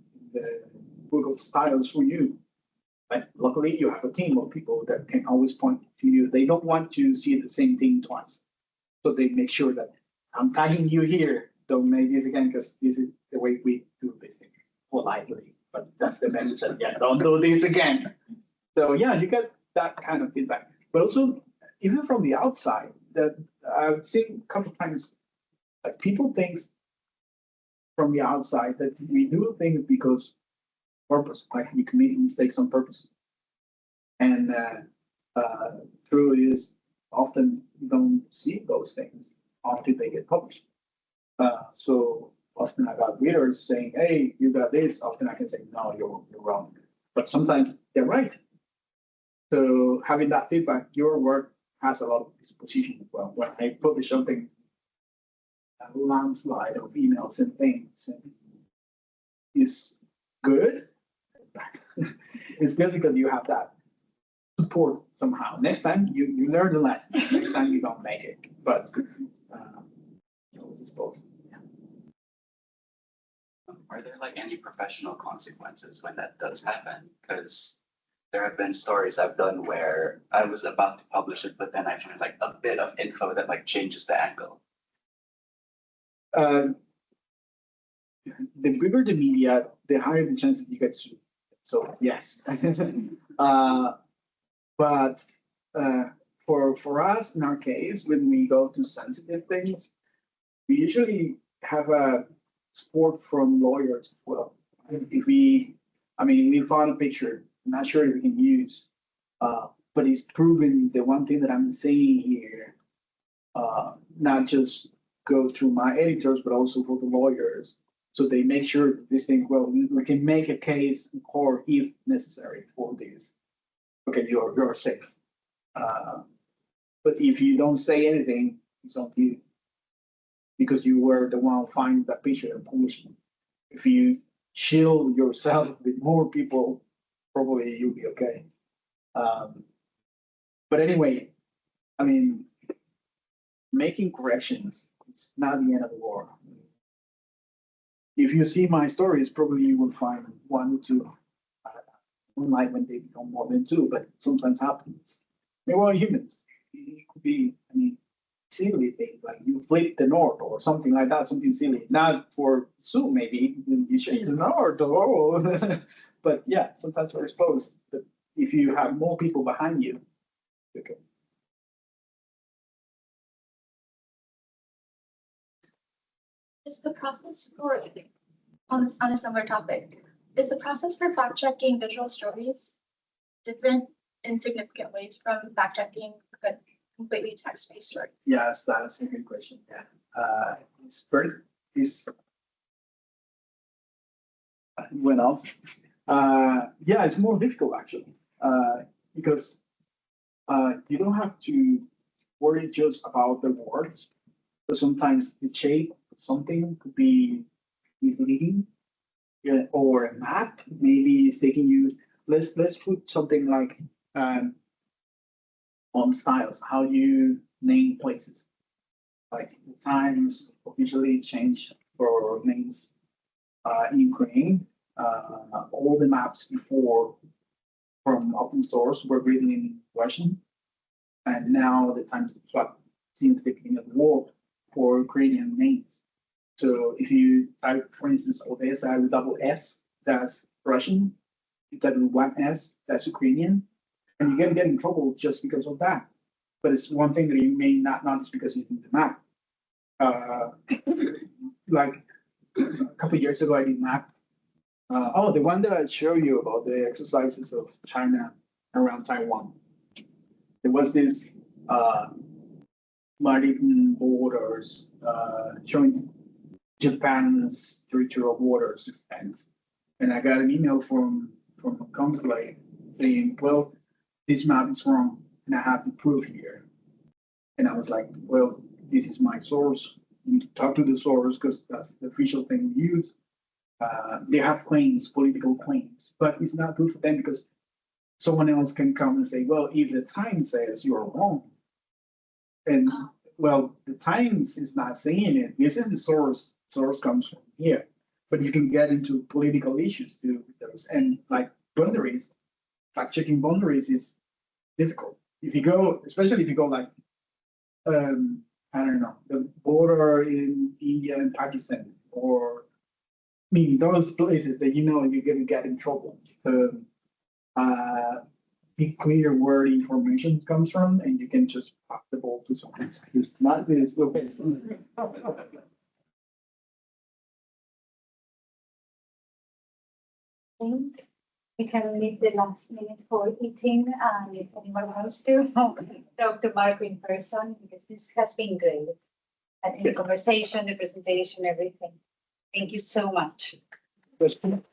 book of styles for you. But luckily, you have a team of people that can always point to you. They don't want to see the same thing twice, so they make sure that I'm tagging you here. Don't make this again because this is the way we do this thing politely. But that's the message that don't do this again. So yeah, you get that kind of feedback. But also, even from the outside, that I've seen a couple of times, like people think from the outside that we do things because purpose, like we commit mistakes on purpose. And true is often you don't see those things until they get published. So often I got readers saying, "Hey, you got this." Often I can say, "No, you're wrong." But sometimes they're right. So having that feedback, your work has a lot of disposition as well. When I publish something, a landslide of emails and things is good. It's good because you have that support somehow. Next time you learn the lesson. Next time you don't make it. But both. Are there like any professional consequences when that does happen? Because there have been stories I've done where I was about to publish it, but then I find like a bit of info that like changes the angle. The bigger the media, the higher the chance that you get sued. So yes, but for us in our case, when we go to sensitive things, we usually have a support from lawyers as well. If we found a picture, I'm not sure if we can use, but it's proven the one thing that I'm saying here, not just go through my editors, but also for the lawyers. So they make sure this thing, well, we can make a case in court if necessary for this. Okay, you're safe. But if you don't say anything, it's on you. Because you were the one finding that picture and publishing. If you shield yourself with more people, probably you'll be okay. But anyway, making corrections, it's not the end of the world. If you see my stories, probably you will find one or two. I don't like when they become more than two, but it sometimes happens. We're all humans. It could be, silly things like you flip the north or something like that, something silly. Not for Zoom, maybe you change the north, but yeah, sometimes we're exposed. But if you have more people behind you, okay. Is the process for, on a similar topic, is the process for fact checking visual stories different in significant ways from fact checking a completely text-based story? Yes, that's a good question. Yeah, went off. Yeah, it's more difficult actually, because you don't have to worry just about the words, but sometimes the shape of something could be misleading, or a map maybe is taking you. Let's put something like on styles, how you name places. Like the Times officially changed for names in Ukraine. All the maps before from open source were written in Russian, and now the Times swap since the beginning of the war for Ukrainian names. So if you type, for instance, Odessa with double S, that's Russian. If you type with one S, that's Ukrainian. And you can get in trouble just because of that. But it's one thing that you may not notice because you did the map. Like a couple of years ago, I did map. The one that I showed you about the exercises of China around Taiwan. There was this maritime borders showing Japan's territorial waters extent. And I got an email from a consulate saying, well, this map is wrong and I have the proof here. And I was like, well, this is my source. You need to talk to the source because that's the official thing we use. They have claims, political claims, but it's not good for them because someone else can come and say, well, if the Times says you're wrong, and well, the Times is not saying it. This is the source. Source comes from here, but you can get into political issues too with those. And like boundaries, fact checking boundaries is difficult. If you go, especially if you go like, I don't know, the border in India and Pakistan, or I mean, those places that you know you're going to get in trouble. Be clear where the information comes from, and you can just pass the ball to someone. It's not this. Okay. I think we can leave the last minute for eating, and if anyone wants to talk to Marco in person, because this has been great. And the conversation, the presentation, everything. Thank you so much. Question?